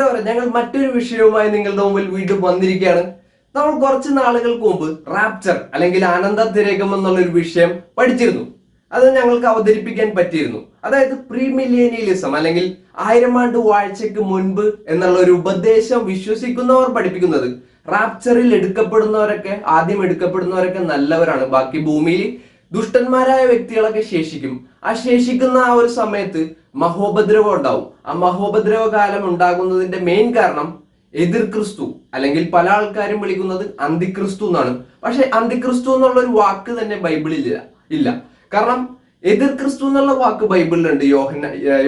പ്രിയപ്പെട്ടവരെ, ഞങ്ങൾ മറ്റൊരു വിഷയവുമായി നിങ്ങളുടെ മുമ്പിൽ വീണ്ടും വന്നിരിക്കുകയാണ്. നമ്മൾ കുറച്ച് നാളുകൾക്ക് മുമ്പ് റാപ്ചർ അല്ലെങ്കിൽ ആനന്ദത്തിരേകം എന്നുള്ള ഒരു വിഷയം പഠിച്ചിരുന്നു. അത് ഞങ്ങൾക്ക് അവതരിപ്പിക്കാൻ പറ്റിയിരുന്നു. അതായത് പ്രീ മില്ലേനിയലിസം അല്ലെങ്കിൽ 1000 ആണ്ട് വാഴ്ചയ്ക്ക് മുൻപ് എന്നുള്ള ഒരു ഉപദേശം വിശ്വസിക്കുന്നവർ പഠിപ്പിക്കുന്നത് റാപ്ചറിൽ ആദ്യം എടുക്കപ്പെടുന്നവരൊക്കെ നല്ലവരാണ്, ബാക്കി ഭൂമിയിൽ ദുഷ്ടന്മാരായ വ്യക്തികളൊക്കെ ശേഷിക്കും. ആ ശേഷിക്കുന്ന ആ ഒരു സമയത്ത് മഹോപദ്രവം ഉണ്ടാവും. ആ മഹോപദ്രവ കാലം ഉണ്ടാകുന്നതിന്റെ മെയിൻ കാരണം എതിർ ക്രിസ്തു, അല്ലെങ്കിൽ പല ആൾക്കാരും വിളിക്കുന്നത് അന്തിക്രിസ്തു എന്നാണ്. പക്ഷെ അന്തിക്രിസ്തു എന്നുള്ള ഒരു വാക്ക് തന്നെ ബൈബിളിൽ ഇല്ല. കാരണം എതിർ ക്രിസ്തു എന്നുള്ള വാക്ക് ബൈബിളിലുണ്ട്.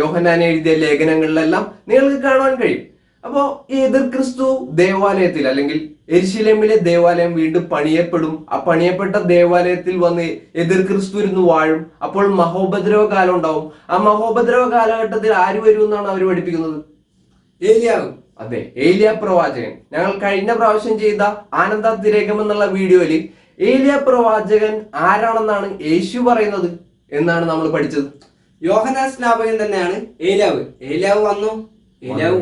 യോഹന്നാൻ എഴുതിയ ലേഖനങ്ങളിലെല്ലാം നിങ്ങൾക്ക് കാണാൻ കഴിയും. അപ്പോ ഈ എതിർ ക്രിസ്തു ദേവാലയത്തിൽ അല്ലെങ്കിൽ യെരുശലേമിലെ ദേവാലയം വീണ്ടും പണിയപ്പെടും. ആ പണിയപ്പെട്ട ദേവാലയത്തിൽ വന്ന് എതിർ ക്രിസ്തു ഇരുന്ന് വാഴും. അപ്പോൾ മഹോപദ്രവ കാലം ഉണ്ടാവും. ആ മഹോപദ്രവ കാലഘട്ടത്തിൽ ആര് വരും എന്നാണ് അവർ പഠിപ്പിക്കുന്നത്? ഏലിയാവ്. അതെ, ഏലിയ പ്രവാചകൻ. ഞങ്ങൾ കഴിഞ്ഞ പ്രാവശ്യം ചെയ്ത ആനന്ദത്തിരേകം എന്നുള്ള വീഡിയോയിൽ ഏലിയ പ്രവാചകൻ ആരാണെന്നാണ് യേശു പറയുന്നത് എന്നാണ് നമ്മൾ പഠിച്ചത്. യോഹന്നാൻ സ്നാപകൻ തന്നെയാണ് ഏലിയാവ്. ഏലിയാവ്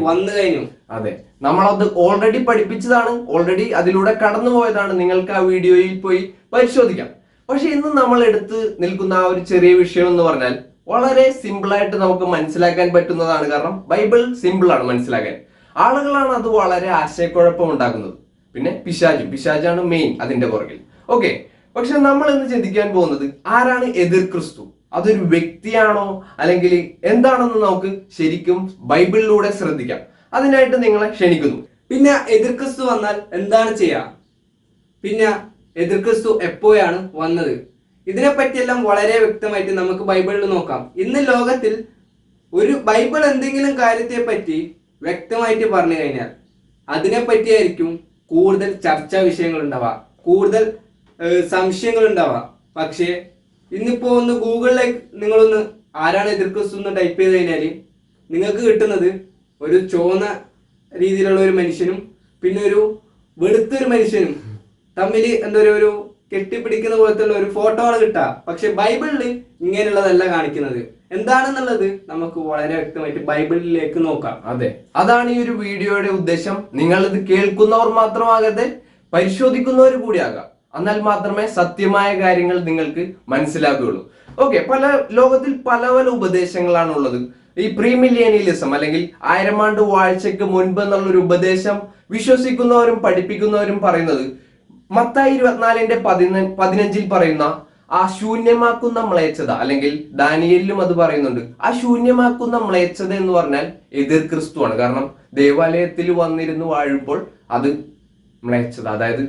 വന്നു കഴിഞ്ഞു. അതെ, നമ്മളത് ഓൾറെഡി പഠിപ്പിച്ചതാണ്, ഓൾറെഡി അതിലൂടെ കടന്നുപോയതാണ്. നിങ്ങൾക്ക് ആ വീഡിയോയിൽ പോയി പരിശോധിക്കാം. പക്ഷെ ഇന്ന് നമ്മൾ എടുത്ത് നിൽക്കുന്ന ആ ഒരു ചെറിയ വിഷയം എന്ന് പറഞ്ഞാൽ വളരെ സിമ്പിൾ ആയിട്ട് നമുക്ക് മനസ്സിലാക്കാൻ പറ്റുന്നതാണ്. കാരണം ബൈബിൾ സിമ്പിൾ ആണ് മനസ്സിലാക്കാൻ. ആളുകളാണ് അത് വളരെ ആശയക്കുഴപ്പം ഉണ്ടാക്കുന്നത്. പിന്നെ പിശാചാണ് മെയിൻ അതിന്റെ പുറകിൽ. ഓക്കെ, പക്ഷെ നമ്മൾ ഇന്ന് ചിന്തിക്കാൻ പോകുന്നത് ആരാണ് എതിർ ക്രിസ്തു? അതൊരു വ്യക്തിയാണോ അല്ലെങ്കിൽ എന്താണെന്ന് നമുക്ക് ശരിക്കും ബൈബിളിലൂടെ ശ്രദ്ധിക്കാം. അതിനായിട്ട് നിങ്ങളെ ക്ഷണിക്കുന്നു. പിന്നെ എതിർ ക്രിസ്തു വന്നാൽ എന്താണ് ചെയ്യാ? പിന്നെ എതിർ ക്രിസ്തു എപ്പോഴാണ് വന്നത്? ഇതിനെപ്പറ്റിയെല്ലാം വളരെ വ്യക്തമായിട്ട് നമുക്ക് ബൈബിളിൽ നോക്കാം. ഇന്ന് ലോകത്തിൽ ഒരു ബൈബിൾ എന്തെങ്കിലും കാര്യത്തെ പറ്റി വ്യക്തമായിട്ട് പറഞ്ഞു കഴിഞ്ഞാൽ അതിനെപ്പറ്റിയായിരിക്കും കൂടുതൽ ചർച്ചാ വിഷയങ്ങൾ ഉണ്ടാവുക, കൂടുതൽ സംശയങ്ങൾ ഉണ്ടാവുക. പക്ഷേ ഇന്നിപ്പോ ഒന്ന് ഗൂഗിളിലേക്ക് നിങ്ങളൊന്ന് ആരാണ് എതിർ ക്രിസ്തു എന്ന് ടൈപ്പ് ചെയ്ത് കഴിഞ്ഞാൽ നിങ്ങൾക്ക് കിട്ടുന്നത് ഒരു ചുവന്ന രീതിയിലുള്ള ഒരു മനുഷ്യനും പിന്നെ ഒരു വെളുത്തൊരു മനുഷ്യനും തമ്മിൽ എന്താ ഒരു കെട്ടിപ്പിടിക്കുന്ന പോലത്തുള്ള ഒരു ഫോട്ടോ ആണ് കിട്ടുക. പക്ഷെ ബൈബിളിൽ ഇങ്ങനെയുള്ളതല്ല കാണിക്കുന്നത്. എന്താണെന്നുള്ളത് നമുക്ക് വളരെ വ്യക്തമായിട്ട് ബൈബിളിലേക്ക് നോക്കാം. അതെ, അതാണ് ഈ ഒരു വീഡിയോയുടെ ഉദ്ദേശം. നിങ്ങൾ ഇത് കേൾക്കുന്നവർ മാത്രമാകട്ടെ, പരിശോധിക്കുന്നവർ കൂടിയാകാം. എന്നാൽ മാത്രമേ സത്യമായ കാര്യങ്ങൾ നിങ്ങൾക്ക് മനസ്സിലാകുകയുള്ളൂ. ഓക്കെ, ലോകത്തിൽ പല പല ഉപദേശങ്ങളാണ് ഉള്ളത്. ഈ പ്രീ മില്ലേനിയലിസം അല്ലെങ്കിൽ 1000 ആണ്ട് വാഴ്ചയ്ക്ക് മുൻപ് എന്നുള്ളൊരു ഉപദേശം വിശ്വസിക്കുന്നവരും പഠിപ്പിക്കുന്നവരും പറയുന്നത് മത്തായി 24:15 പറയുന്ന ആ ശൂന്യമാക്കുന്ന മ്ലേച്ഛത, അല്ലെങ്കിൽ ദാനിയേലിലും അത് പറയുന്നുണ്ട്. ആ ശൂന്യമാക്കുന്ന മ്ലേച്ഛത എന്ന് പറഞ്ഞാൽ എതിർ ക്രിസ്തുവാണ്. കാരണം ദേവാലയത്തിൽ വന്നിരുന്ന് വാഴുമ്പോൾ അത് മ്ലേച്ഛത, അതായത്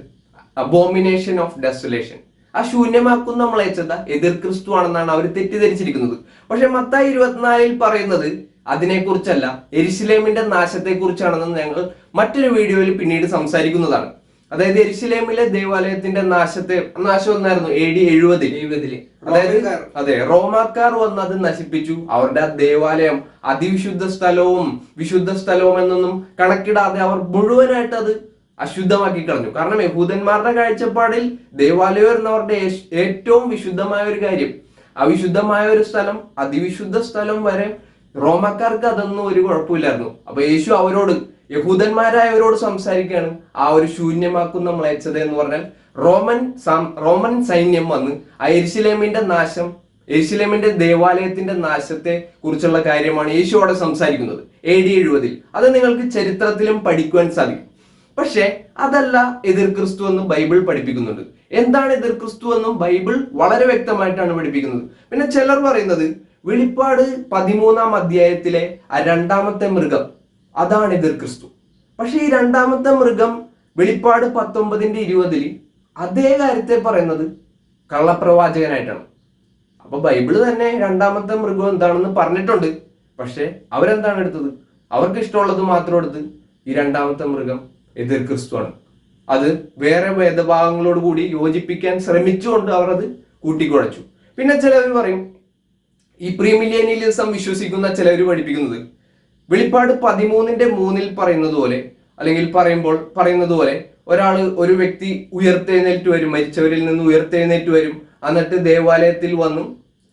അബോമിനേഷൻ ഓഫ് ഡെസൊലേഷൻ, ആ ശൂന്യമാക്കുന്ന മ്ലേച്ഛത എതിർ ക്രിസ്തു ആണെന്നാണ് അവർ തെറ്റിദ്ധരിച്ചിരിക്കുന്നത്. പക്ഷെ മത്തായി 24 പറയുന്നത് അതിനെക്കുറിച്ചല്ല, യെരുശലേമിന്റെ നാശത്തെ കുറിച്ചാണെന്ന് ഞങ്ങൾ മറ്റൊരു വീഡിയോയിൽ പിന്നീട് സംസാരിക്കുന്നതാണ്. അതായത് യെരുശലേമിലെ ദേവാലയത്തിന്റെ നാശം എന്നായിരുന്നു AD 70. അതായത് റോമാക്കാർ വന്ന് അത് നശിപ്പിച്ചു. അവരുടെ ആ ദേവാലയം അതിവിശുദ്ധ സ്ഥലവും വിശുദ്ധ സ്ഥലവും എന്നൊന്നും കണക്കിടാതെ അവർ മുഴുവനായിട്ട് അത് അശുദ്ധമാക്കി കളഞ്ഞു. കാരണം യഹൂദന്മാരുടെ കാഴ്ചപ്പാടിൽ ദേവാലയം എന്നവരുടെ ഏറ്റവും വിശുദ്ധമായ ഒരു കാര്യം. അവിശുദ്ധമായ ഒരു സ്ഥലം, അതിവിശുദ്ധ സ്ഥലം വരെ റോമക്കാർക്ക് അതൊന്നും ഒരു കുഴപ്പമില്ലായിരുന്നു. അപ്പൊ യേശു യഹൂദന്മാരായവരോട് സംസാരിക്കുകയാണ്. ആ ഒരു ശൂന്യമാക്കുന്ന മ്ലേച്ഛത എന്ന് പറഞ്ഞാൽ റോമൻ സൈന്യം വന്ന് ആ യെരുശലേമിന്റെ ദേവാലയത്തിന്റെ നാശത്തെ കുറിച്ചുള്ള കാര്യമാണ് യേശു അവിടെ സംസാരിക്കുന്നത് AD 70. അത് നിങ്ങൾക്ക് ചരിത്രത്തിലും പഠിക്കുവാൻ സാധിക്കും. പക്ഷെ അതല്ല എതിർ ക്രിസ്തു എന്ന് ബൈബിൾ പഠിപ്പിക്കുന്നുണ്ട്. എന്താണ് എതിർ ക്രിസ്തു എന്നും ബൈബിൾ വളരെ വ്യക്തമായിട്ടാണ് പഠിപ്പിക്കുന്നത്. പിന്നെ ചിലർ പറയുന്നത് വെളിപ്പാട് 13-ാം അധ്യായത്തിലെ ആ 2ാമത്തെ മൃഗം അതാണ് എതിർ ക്രിസ്തു. പക്ഷെ ഈ 2ാമത്തെ മൃഗം വെളിപ്പാട് 19:20 അതേ കാര്യത്തെ പറയുന്നത് കള്ളപ്രവാചകനായിട്ടാണ്. അപ്പൊ ബൈബിള് തന്നെ 2ാമത്തെ മൃഗം എന്താണെന്ന് പറഞ്ഞിട്ടുണ്ട്. പക്ഷെ അവരെന്താണ് എടുത്തത്? അവർക്ക് ഇഷ്ടമുള്ളത് മാത്രം എടുത്ത് ഈ 2ാമത്തെ മൃഗം എതിർ ക്രിസ്തുവാണ്. അത് വേറെ വേദഭാഗങ്ങളോട് കൂടി യോജിപ്പിക്കാൻ ശ്രമിച്ചുകൊണ്ട് അവർ അത് കൂട്ടിക്കുഴച്ചു. പിന്നെ ചിലവർ പറയും, ഈ പ്രീ മില്ലേനിയലിസം വിശ്വസിക്കുന്ന ചിലവർ പഠിപ്പിക്കുന്നത് വെളിപ്പാട് 13:3 പറയുന്നത് പോലെ, അല്ലെങ്കിൽ പറയുന്നത് പോലെ ഒരു വ്യക്തി ഉയർത്തെഴുന്നേറ്റ് വരും, മരിച്ചവരിൽ നിന്ന് ഉയർത്തെഴുന്നേറ്റ് വരും, എന്നിട്ട് ദേവാലയത്തിൽ വന്ന്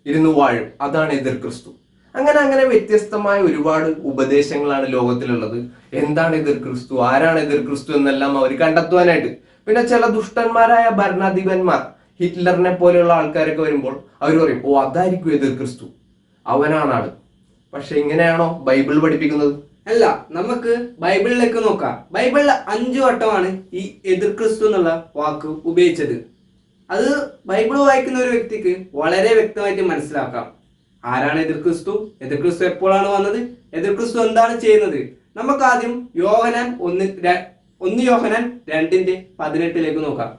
ഇരുന്ന് വാഴും. അതാണ് എതിർ ക്രിസ്തു. അങ്ങനെ അങ്ങനെ വ്യത്യസ്തമായ ഒരുപാട് ഉപദേശങ്ങളാണ് ലോകത്തിലുള്ളത്. എന്താണ് എതിർ ക്രിസ്തു, ആരാണ് എതിർ ക്രിസ്തു എന്നെല്ലാം അവർ കണ്ടെത്തുവാനായിട്ട്. പിന്നെ ചില ദുഷ്ടന്മാരായ ഭരണാധിപന്മാർ, ഹിറ്റ്ലറിനെ പോലെയുള്ള ആൾക്കാരൊക്കെ വരുമ്പോൾ അവർ പറയും, ഓ അതായിരിക്കും എതിർ ക്രിസ്തു, അവനാണ് ആള്. പക്ഷെ ഇങ്ങനെയാണോ ബൈബിൾ പഠിപ്പിക്കുന്നത്? അല്ല, നമുക്ക് ബൈബിളിലേക്ക് നോക്കാം. ബൈബിളിൽ 5 വട്ടമാണ് ഈ എതിർ ക്രിസ്തു എന്നുള്ള വാക്ക് ഉപയോഗിച്ചത്. അത് ബൈബിൾ വായിക്കുന്ന ഒരു വ്യക്തിക്ക് വളരെ വ്യക്തമായിട്ട് മനസ്സിലാക്കാം ആരാണ് എതിർ ക്രിസ്തു, എതിർ ക്രിസ്തു എപ്പോഴാണ് വന്നത്, എതിർ ക്രിസ്തു എന്താണ് ചെയ്യുന്നത്. നമുക്ക് ആദ്യം യോഹന്നാൻ 1 2:18 നോക്കാം.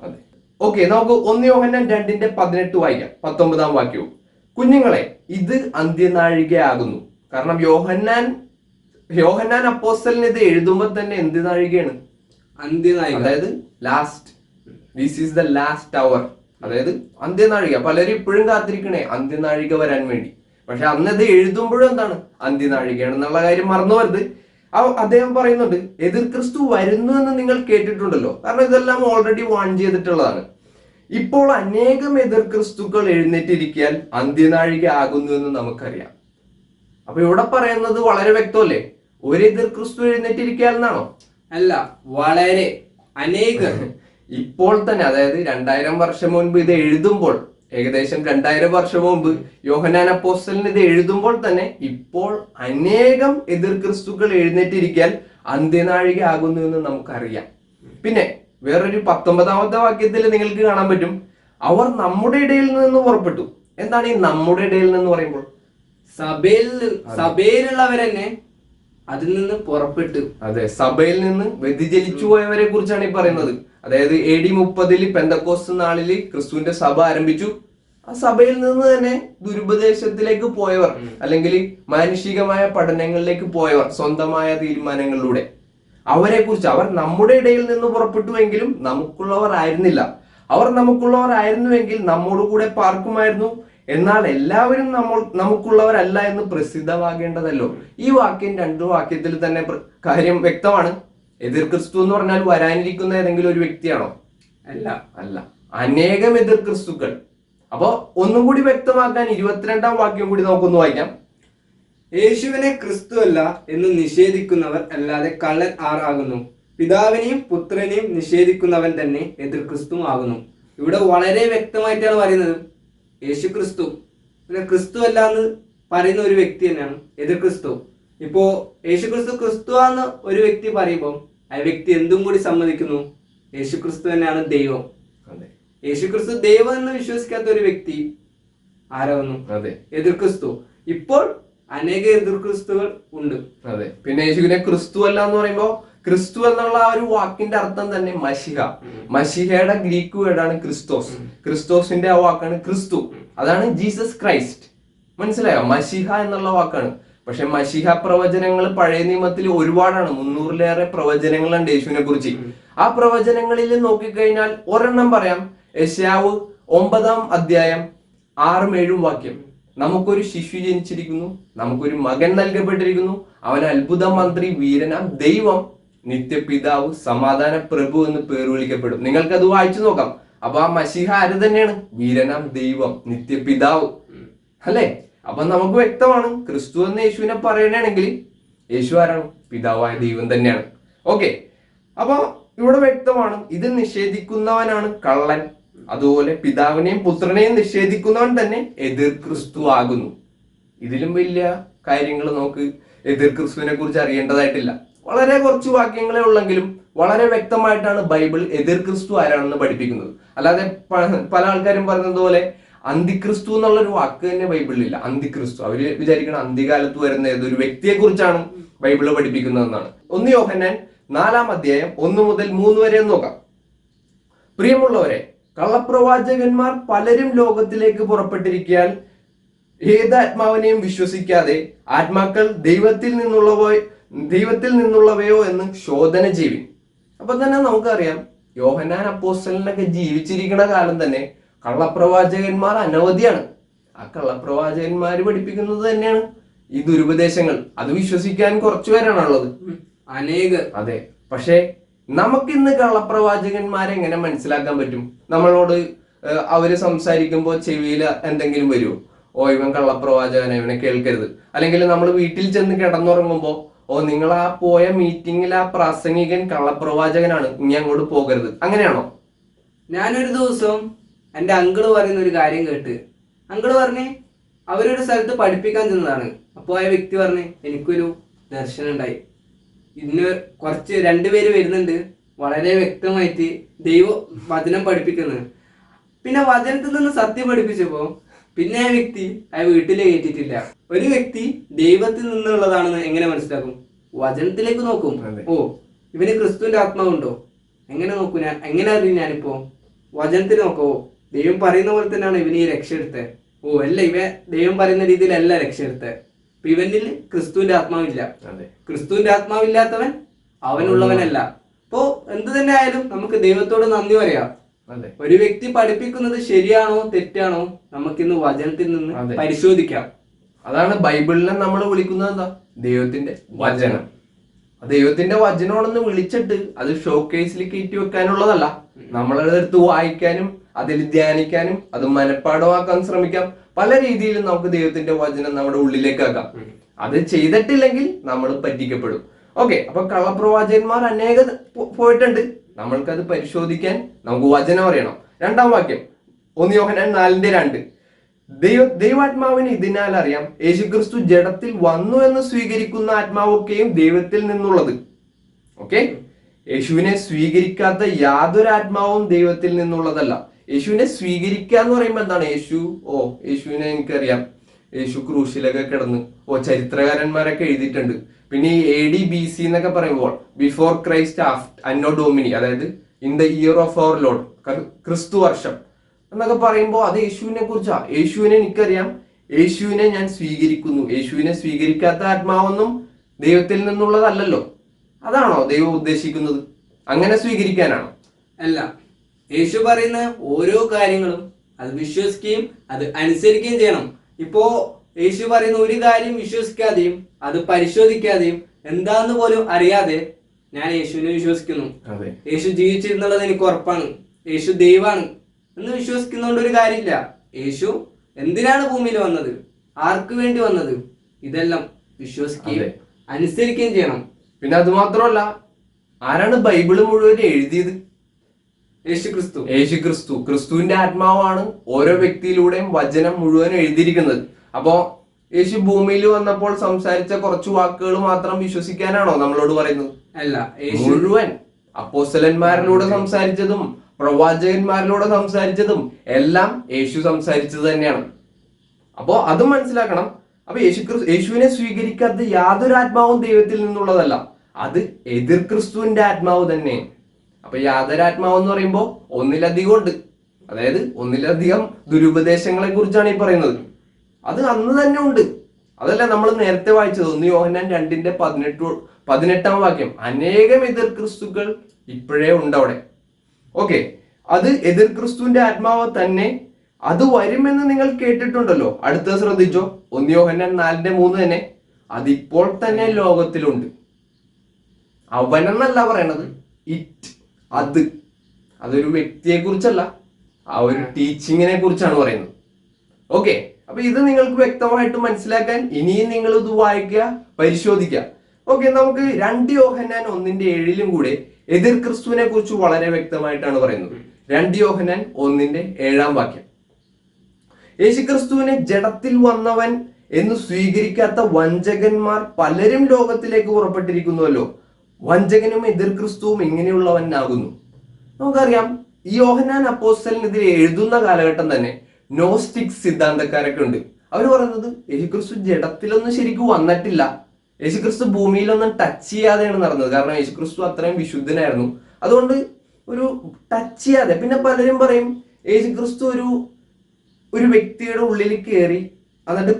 ഓക്കെ, നമുക്ക് 1 യോഹന്നാൻ 2:18 വായിക്കാം. 19-ാം വാക്യവും, കുഞ്ഞുങ്ങളെ ഇത് അന്ത്യനാഴികയാകുന്നു. കാരണം യോഹന്നാൻ അപ്പോസ്തലൻ ഇത് എഴുതുമ്പോൾ തന്നെ എന്ത് നാഴികയാണ്? അന്ത്യനാഴിക, അതായത് last, this is the last hour, അതായത് അന്ത്യനാഴിക. പലരും ഇപ്പോഴും കാത്തിരിക്കണേ അന്ത്യനാഴിക വരാൻ വേണ്ടി. പക്ഷെ അന്ന് ഇത് എഴുതുമ്പോഴും എന്താണ്? അന്ത്യനാഴികയാണ് എന്നുള്ള കാര്യം മറന്നു വരുത്. അദ്ദേഹം പറയുന്നുണ്ട്, എതിർ ക്രിസ്തു വരുന്നു എന്ന് നിങ്ങൾ കേട്ടിട്ടുണ്ടല്ലോ. കാരണം ഇതെല്ലാം ഓൾറെഡി വാൺ ചെയ്തിട്ടുള്ളതാണ്. ഇപ്പോൾ അനേകം എതിർ ക്രിസ്തുക്കൾ എഴുന്നേറ്റിരിക്കാൻ അന്ത്യനാഴിക ആകുന്നു എന്ന് നമുക്കറിയാം. അപ്പൊ ഇവിടെ പറയുന്നത് വളരെ വ്യക്തമല്ലേ? ഒരു എതിർ ക്രിസ്തു എഴുന്നേറ്റിരിക്കാൻ എന്നാണോ? അല്ല, വളരെ അനേകം. ഇപ്പോൾ തന്നെ, അതായത് 2000 വർഷം മുൻപ് ഇത് എഴുതുമ്പോൾ, ഏകദേശം 2000 വർഷം മുമ്പ് യോഹന്നാൻ അപ്പോസ്തലൻ ഇത് എഴുതുമ്പോൾ തന്നെ ഇപ്പോൾ അനേകം എതിർ ക്രിസ്തുക്കൾ എഴുന്നേറ്റിരിക്കാൻ അന്ത്യനാഴിക ആകുന്നു എന്ന് നമുക്കറിയാം. പിന്നെ വേറൊരു 19-ാമത്തെ വാക്യത്തിൽ നിങ്ങൾക്ക് കാണാൻ പറ്റും, അവർ നമ്മുടെ ഇടയിൽ നിന്ന് പുറപ്പെട്ടു. എന്താണ് ഈ നമ്മുടെ ഇടയിൽ നിന്ന് പറയുമ്പോൾ? സഭയിലുള്ളവരെന്നെ അതിൽ നിന്ന് പുറപ്പെട്ടു. അതെ, സഭയിൽ നിന്ന് വ്യതിചലിച്ചു പോയവരെ കുറിച്ചാണ് ഈ പറയുന്നത്. അതായത് AD 30 പെന്തക്കോസ്ത് നാളില് ക്രിസ്തുവിന്റെ സഭ ആരംഭിച്ചു. ആ സഭയിൽ നിന്ന് തന്നെ ദുരുപദേശത്തിലേക്ക് പോയവർ, അല്ലെങ്കിൽ മാനുഷികമായ പഠനങ്ങളിലേക്ക് പോയവർ, സ്വന്തമായ തീരുമാനങ്ങളിലൂടെ, അവരെ കുറിച്ച്, അവർ നമ്മുടെ ഇടയിൽ നിന്ന് പുറപ്പെട്ടുവെങ്കിലും നമുക്കുള്ളവർ ആയിരുന്നില്ല. അവർ നമുക്കുള്ളവർ ആയിരുന്നുവെങ്കിൽ നമ്മോട് കൂടെ പാർക്കുമായിരുന്നു. എന്നാൽ എല്ലാവരും നമുക്കുള്ളവരല്ല എന്ന് പ്രസിദ്ധമാകേണ്ടതല്ലോ. ഈ വാക്യം 2 വാക്യത്തിൽ തന്നെ കാര്യം വ്യക്തമാണ്. എതിർ ക്രിസ്തു എന്ന് പറഞ്ഞാൽ വരാനിരിക്കുന്ന ഏതെങ്കിലും ഒരു വ്യക്തിയാണോ? അല്ല, അനേകം എതിർ ക്രിസ്തുക്കൾ. അപ്പൊ ഒന്നും കൂടി വ്യക്തമാക്കാൻ 22-ാം വാക്യം കൂടി നമുക്കൊന്ന് വായിക്കാം. യേശുവിനെ ക്രിസ്തുവല്ല എന്ന് നിഷേധിക്കുന്നവർ അല്ലാതെ കള്ളൻ ആകുന്നു, പിതാവിനെയും പുത്രനെയും നിഷേധിക്കുന്നവൻ തന്നെ എതിർ ക്രിസ്തു ആകുന്നു. ഇവിടെ വളരെ വ്യക്തമായിട്ടാണ് പറയുന്നത്, യേശു ക്രിസ്തു പിന്നെ ക്രിസ്തു അല്ല എന്ന് പറയുന്ന ഒരു വ്യക്തി തന്നെയാണ് എതിർ ക്രിസ്തു. ഇപ്പോ യേശു ക്രിസ്തു ക്രിസ്തുവാന്ന് ഒരു വ്യക്തി പറയുമ്പോൾ ആ വ്യക്തി എന്തും കൂടി സമ്മതിക്കുന്നു, യേശു ക്രിസ്തു തന്നെയാണ് ദൈവം. യേശു ക്രിസ്തു ദൈവം എന്ന് വിശ്വസിക്കാത്ത ഒരു വ്യക്തി ആരാകുന്നു? എതിർ ക്രിസ്തു. ഇപ്പോൾ അനേക എതിർ ക്രിസ്തുകൾ ഉണ്ട്. അതെ, പിന്നെ യേശുവിനെ ക്രിസ്തു അല്ല എന്ന് പറയുമ്പോ, ക്രിസ്തു എന്നുള്ള ആ ഒരു വാക്കിന്റെ അർത്ഥം തന്നെ മഷിഹ. മഷിഹയുടെ ഗ്രീക്ക് വേർഡാണ് ക്രിസ്തോസ്. ക്രിസ്തോസിന്റെ ആ വാക്കാണ് ക്രിസ്തു. അതാണ് ജീസസ് ക്രൈസ്റ്റ്. മനസ്സിലായോ? മഷിഹ എന്നുള്ള വാക്കാണ്. പക്ഷെ മഷിഹ പ്രവചനങ്ങൾ പഴയ നിയമത്തിൽ ഒരുപാടാണ്. 300-ലേറെ പ്രവചനങ്ങളുണ്ട് യേശുവിനെ കുറിച്ച്. ആ പ്രവചനങ്ങളിൽ നോക്കിക്കഴിഞ്ഞാൽ ഒരെണ്ണം പറയാം. യെശയ്യാവ് 9-ാം അധ്യായം 6-7 വാക്യം, നമുക്കൊരു ശിശു ജനിച്ചിരിക്കുന്നു, നമുക്കൊരു മകൻ നൽകപ്പെട്ടിരിക്കുന്നു, അവൻ അത്ഭുത മന്ത്രി, വീരനാം ദൈവം, നിത്യപിതാവ്, സമാധാന പ്രഭു എന്ന് പേര് വിളിക്കപ്പെടും. നിങ്ങൾക്കത് വായിച്ചു നോക്കാം. അപ്പൊ ആ മശീഹ ആര് തന്നെയാണ്? വീരനാം ദൈവം, നിത്യപിതാവ്, അല്ലെ? അപ്പൊ നമുക്ക് വ്യക്തമാണ്, ക്രിസ്തു എന്ന് യേശുവിനെ പറയണമെങ്കിൽ യേശു ആരാണ്? പിതാവായ ദൈവം തന്നെയാണ്. ഓക്കെ, അപ്പൊ ഇവിടെ വ്യക്തമാണ്, ഇത് നിഷേധിക്കുന്നവനാണ് കള്ളൻ. അതുപോലെ പിതാവിനെയും പുത്രനെയും നിഷേധിക്കുന്നവൻ തന്നെ എതിർ ക്രിസ്തു ആകുന്നു. ഇതിലും വലിയ കാര്യങ്ങൾ നമുക്ക് എതിർ ക്രിസ്തുവിനെ കുറിച്ച് അറിയേണ്ടതായിട്ടില്ല. വളരെ കുറച്ച് വാക്യങ്ങളെ ഉള്ളെങ്കിലും വളരെ വ്യക്തമായിട്ടാണ് ബൈബിൾ എതിർ ക്രിസ്തു ആരാണെന്ന് പഠിപ്പിക്കുന്നത്. അല്ലാതെ പല ആൾക്കാരും പറഞ്ഞത് പോലെ അന്തിക്രിസ്തു എന്നുള്ളൊരു വാക്ക് തന്നെ ബൈബിളിലില്ല. അന്തിക്രിസ്തു, അവര് വിചാരിക്കണം അന്ത്യകാലത്ത് വരുന്ന ഏതൊരു വ്യക്തിയെ കുറിച്ചാണ് ബൈബിള് പഠിപ്പിക്കുന്നതെന്നാണ്. 1 യോഹന്നാൻ 4-ാം അധ്യായം 1 മുതൽ 3 വരെ നോക്കാം. പ്രിയമുള്ളവരെ, കള്ളപ്രവാചകന്മാർ പലരും ലോകത്തിലേക്ക് പുറപ്പെട്ടിരിക്കാൻ ഏത് ആത്മാവിനെയും വിശ്വസിക്കാതെ ആത്മാക്കൾ ദൈവത്തിൽ നിന്നുള്ളവയോ എന്ന് ശോധന ചെയ്യുവിൻ. അപ്പൊ തന്നെ നമുക്കറിയാം, യോഹന്നാൻ അപ്പോസ്തലനൊക്കെ ജീവിച്ചിരിക്കുന്ന കാലം തന്നെ കള്ളപ്രവാചകന്മാർ അനവധിയാണ്. ആ കള്ളപ്രവാചകന്മാര് പഠിപ്പിക്കുന്നത് തന്നെയാണ് ഈ ദുരുപദേശങ്ങൾ. അത് വിശ്വസിക്കാൻ കുറച്ചു പേരാണുള്ളത്, അനേകർ. അതെ, പക്ഷെ നമുക്കിന്ന് കള്ളപ്രവാചകന്മാരെ എങ്ങനെ മനസ്സിലാക്കാൻ പറ്റും? നമ്മളോട് അവര് സംസാരിക്കുമ്പോൾ ചെവിയിൽ എന്തെങ്കിലും വരുമോ? ഓ ഇവൻ കള്ളപ്രവാചകനെ, ഇവനെ കേൾക്കരുത്. അല്ലെങ്കിൽ നമ്മൾ വീട്ടിൽ ചെന്ന് കിടന്നുറങ്ങുമ്പോ ഓ നിങ്ങൾ ആ പോയ മീറ്റിംഗിൽ ആ പ്രാസംഗികൻ കള്ളപ്രവാചകനാണ്, ഇനി അങ്ങോട്ട് പോകരുത്, അങ്ങനെയാണോ? ഞാനൊരു ദിവസം എൻ്റെ അങ്കിള് പറയുന്ന ഒരു കാര്യം കേട്ട്. അങ്കിള് പറഞ്ഞ് അവരൊരു സ്ഥലത്ത് പഠിപ്പിക്കാൻ ചെന്നതാണ്. അപ്പോൾ ആ വ്യക്തി പറഞ്ഞ് എനിക്കൊരു ദർശനം ഉണ്ടായി, ഇന്ന് കുറച്ച് രണ്ടുപേര് വരുന്നുണ്ട്, വളരെ വ്യക്തമായിട്ട് ദൈവ വചനം പഠിപ്പിക്കുന്നത്. പിന്നെ വചനത്തിൽ നിന്ന് സത്യം പഠിപ്പിച്ചപ്പോ പിന്നെ ആ വ്യക്തി ആ വീട്ടിൽ കയറ്റിയിട്ടില്ല. ഒരു വ്യക്തി ദൈവത്തിൽ നിന്നുള്ളതാണെന്ന് എങ്ങനെ മനസ്സിലാക്കും? വചനത്തിലേക്ക് നോക്കും. ഓ ഇവന് ക്രിസ്തുവിന്റെ ആത്മാവുണ്ടോ, എങ്ങനെ നോക്കൂ ഞാൻ, എങ്ങനെ അറിയും? ഞാനിപ്പോ വചനത്തിൽ നോക്കോ, ദൈവം പറയുന്ന പോലെ തന്നെയാണ് ഇവന് ഈ രക്ഷ എടുത്തത്. ഓ അല്ല, ഇവ ദൈവം പറയുന്ന രീതിയിലല്ല രക്ഷ എടുത്തത്. അപ്പൊ ഇവനിൽ ക്രിസ്തുവിന്റെ ആത്മാവില്ല. ക്രിസ്തുവിന്റെ ആത്മാവില്ലാത്തവൻ അവനുള്ളവനല്ല. അപ്പോ എന്ത് തന്നെ ആയാലും നമുക്ക് ദൈവത്തോട് നന്ദി പറയാം. ഒരു വ്യക്തി പഠിപ്പിക്കുന്നത് ശരിയാണോ തെറ്റാണോ നമുക്കിന്ന് വചനത്തിൽ നിന്ന് പരിശോധിക്കാം. അതാണ് ബൈബിളിനെ നമ്മൾ വിളിക്കുന്നത് എന്താ? ദൈവത്തിന്റെ വചനം. ദൈവത്തിന്റെ വചനമാണെന്ന് വിളിച്ചിട്ട് അത് ഷോക്കേസിൽ കയറ്റി വെക്കാനുള്ളതല്ല. നമ്മളതെടുത്ത് വായിക്കാനും അതിൽ ധ്യാനിക്കാനും അത് മനഃപ്പാഠമാക്കാൻ ശ്രമിക്കാം. പല രീതിയിലും നമുക്ക് ദൈവത്തിന്റെ വചനം നമ്മുടെ ഉള്ളിലേക്ക് ആക്കാം. അത് ചെയ്തിട്ടില്ലെങ്കിൽ നമ്മൾ പറ്റിക്കപ്പെടും. ഓക്കെ, അപ്പൊ കള്ളപ്രവാചകന്മാർ അനേകം പോയിട്ടുണ്ട്. നമ്മൾക്കത് പരിശോധിക്കാൻ നമുക്ക് വചനം അറിയണം. 2-ാം വാക്യം 1 യോഹന്നാൻ 4:2. ദൈവാത്മാവിന് ഇതിനാൽ അറിയാം, യേശുക്രിസ്തു ജഡത്തിൽ വന്നു എന്ന് സ്വീകരിക്കുന്ന ആത്മാവൊക്കെയും ദൈവത്തിൽ നിന്നുള്ളത്. ഓക്കെ, യേശുവിനെ സ്വീകരിക്കാത്ത യാതൊരു ആത്മാവും ദൈവത്തിൽ നിന്നുള്ളതല്ല. യേശുവിനെ സ്വീകരിക്കുക എന്ന് പറയുമ്പോൾ എന്താണ്? യേശുവിനെ എനിക്കറിയാം, യേശു ക്രൂശിലൊക്കെ കിടന്ന് ചരിത്രകാരന്മാരൊക്കെ എഴുതിയിട്ടുണ്ട്. പിന്നെ ഈ AD BC എന്നൊക്കെ പറയുമ്പോൾ ബിഫോർ ക്രൈസ്റ്റ് അന്നോ ഡോമിനി, അതായത് in the year of our Lord, ക്രിസ്തു വർഷം എന്നൊക്കെ പറയുമ്പോൾ അത് യേശുവിനെ കുറിച്ചാ. യേശുവിനെ എനിക്കറിയാം, യേശുവിനെ ഞാൻ സ്വീകരിക്കുന്നു. യേശുവിനെ സ്വീകരിക്കാത്ത ആത്മാവൊന്നും ദൈവത്തിൽ നിന്നുള്ളതല്ലല്ലോ. അതാണോ ദൈവം ഉദ്ദേശിക്കുന്നത്? അങ്ങനെ സ്വീകരിക്കാനാണോ? അല്ല, യേശു പറയുന്ന ഓരോ കാര്യങ്ങളും അത് വിശ്വസിക്കുകയും അത് അനുസരിക്കുകയും ചെയ്യണം. ഇപ്പോ യേശു പറയുന്ന ഒരു കാര്യം വിശ്വസിക്കാതെയും അത് പരിശോധിക്കാതെയും എന്താന്ന് പോലും അറിയാതെ ഞാൻ യേശുവിനെ വിശ്വസിക്കുന്നു, യേശു ജീവിച്ചിരുന്നുള്ളത് എനിക്ക് ഉറപ്പാണ്, യേശു ദൈവമാണ് എന്ന് വിശ്വസിക്കുന്നതുകൊണ്ട് ഒരു കാര്യമില്ല. യേശു എന്തിനാണ് ഭൂമിയിൽ വന്നത്, ആർക്ക് വേണ്ടി വന്നത്, ഇതെല്ലാം വിശ്വസിക്കുകയും അനുസരിക്കുകയും ചെയ്യണം. പിന്നെ അത് മാത്രമല്ല, ആരാണ് ബൈബിള് മുഴുവൻ എഴുതിയത്? യേശുക്രിസ്തു. ക്രിസ്തുവിന്റെ ആത്മാവാണ് ഓരോ വ്യക്തിയിലൂടെയും വചനം മുഴുവൻ എഴുതിയിരിക്കുന്നത്. അപ്പോ യേശു ഭൂമിയിൽ വന്നപ്പോൾ സംസാരിച്ച കുറച്ച് വാക്കുകൾ മാത്രം വിശ്വസിക്കാനാണോ നമ്മളോട് പറയുന്നത്? അല്ല, മുഴുവൻ അപ്പോസ്തലന്മാരിലൂടെ സംസാരിച്ചതും പ്രവാചകന്മാരിലൂടെ സംസാരിച്ചതും എല്ലാം യേശു സംസാരിച്ചത് തന്നെയാണ്. അപ്പോ അതും മനസ്സിലാക്കണം. അപ്പൊ യേശുവിനെ സ്വീകരിക്കാത്ത യാതൊരു ആത്മാവും ദൈവത്തിൽ നിന്നുള്ളതല്ല, അത് എതിർ ക്രിസ്തുവിന്റെ ആത്മാവ് തന്നെ. അപ്പൊ യാതൊരാത്മാവ് എന്ന് പറയുമ്പോൾ ഒന്നിലധികം ഉണ്ട്, അതായത് ഒന്നിലധികം ദുരുപദേശങ്ങളെ കുറിച്ചാണ് ഈ പറയുന്നത്. അത് അന്ന് തന്നെ ഉണ്ട്. അതല്ല നമ്മൾ നേരത്തെ വായിച്ചത് 1 യോഹന്നാൻ 2:18 വാക്യം. അനേകം എതിർ ക്രിസ്തുക്കൾ ഇപ്പോഴേ ഉണ്ട് അവിടെ. ഓക്കെ, അത് എതിർ ക്രിസ്തുവിന്റെ ആത്മാവ് തന്നെ. അത് വരുമെന്ന് നിങ്ങൾ കേട്ടിട്ടുണ്ടല്ലോ. അടുത്ത ശ്രദ്ധിച്ചോ, 1 യോഹന്നാൻ 4:3 തന്നെ. അതിപ്പോൾ തന്നെ ലോകത്തിലുണ്ട്. അവനെന്നല്ല പറയണത്, അതൊരു വ്യക്തിയെ കുറിച്ചല്ല, ആ ഒരു ടീച്ചിങ്ങിനെ കുറിച്ചാണ് പറയുന്നത്. ഓക്കെ, അപ്പൊ ഇത് നിങ്ങൾക്ക് വ്യക്തമായിട്ട് മനസ്സിലാക്കാൻ ഇനിയും നിങ്ങൾ ഇത് വായിക്കുക, പരിശോധിക്കുക. ഓക്കെ, നമുക്ക് 2 യോഹന്നാൻ 1:7 കൂടെ എതിർ ക്രിസ്തുവിനെ കുറിച്ച് വളരെ വ്യക്തമായിട്ടാണ് പറയുന്നത്. 2 യോഹന്നാൻ 1:7 വാക്യം. യേശുക്രിസ്തുവിനെ ജഡത്തിൽ വന്നവൻ എന്ന് സ്വീകരിക്കാത്ത വഞ്ചകന്മാർ പലരും ലോകത്തിലേക്ക് പുറപ്പെട്ടിരിക്കുന്നുവല്ലോ. വഞ്ചകനും എതിർ ക്രിസ്തുവും ഇങ്ങനെയുള്ളവനാകുന്നു. നമുക്കറിയാം, ഈ യോഹന്നാൻ അപ്പോസ്തലനെതിരെ എഴുതുന്ന കാലഘട്ടം തന്നെ നോസ്റ്റിക് സിദ്ധാന്തക്കാരൊക്കെ ഉണ്ട്. അവർ പറയുന്നത് യേശുക്രിസ്തു ജഡത്തിലൊന്നും ശരിക്കും വന്നിട്ടില്ല, യേശുക്രിസ്തു ഭൂമിയിലൊന്നും ടച്ച് ചെയ്യാതെയാണ് നടന്നത്. കാരണം യേശുക്രിസ്തു അത്രയും വിശുദ്ധനായിരുന്നു, അതുകൊണ്ട് ഒരു ടച്ച് ചെയ്യാതെ. പിന്നെ പലരും പറയും യേശുക്രിസ്തു ഒരു വ്യക്തിയുടെ ഉള്ളിൽ കയറി എന്നിട്ട്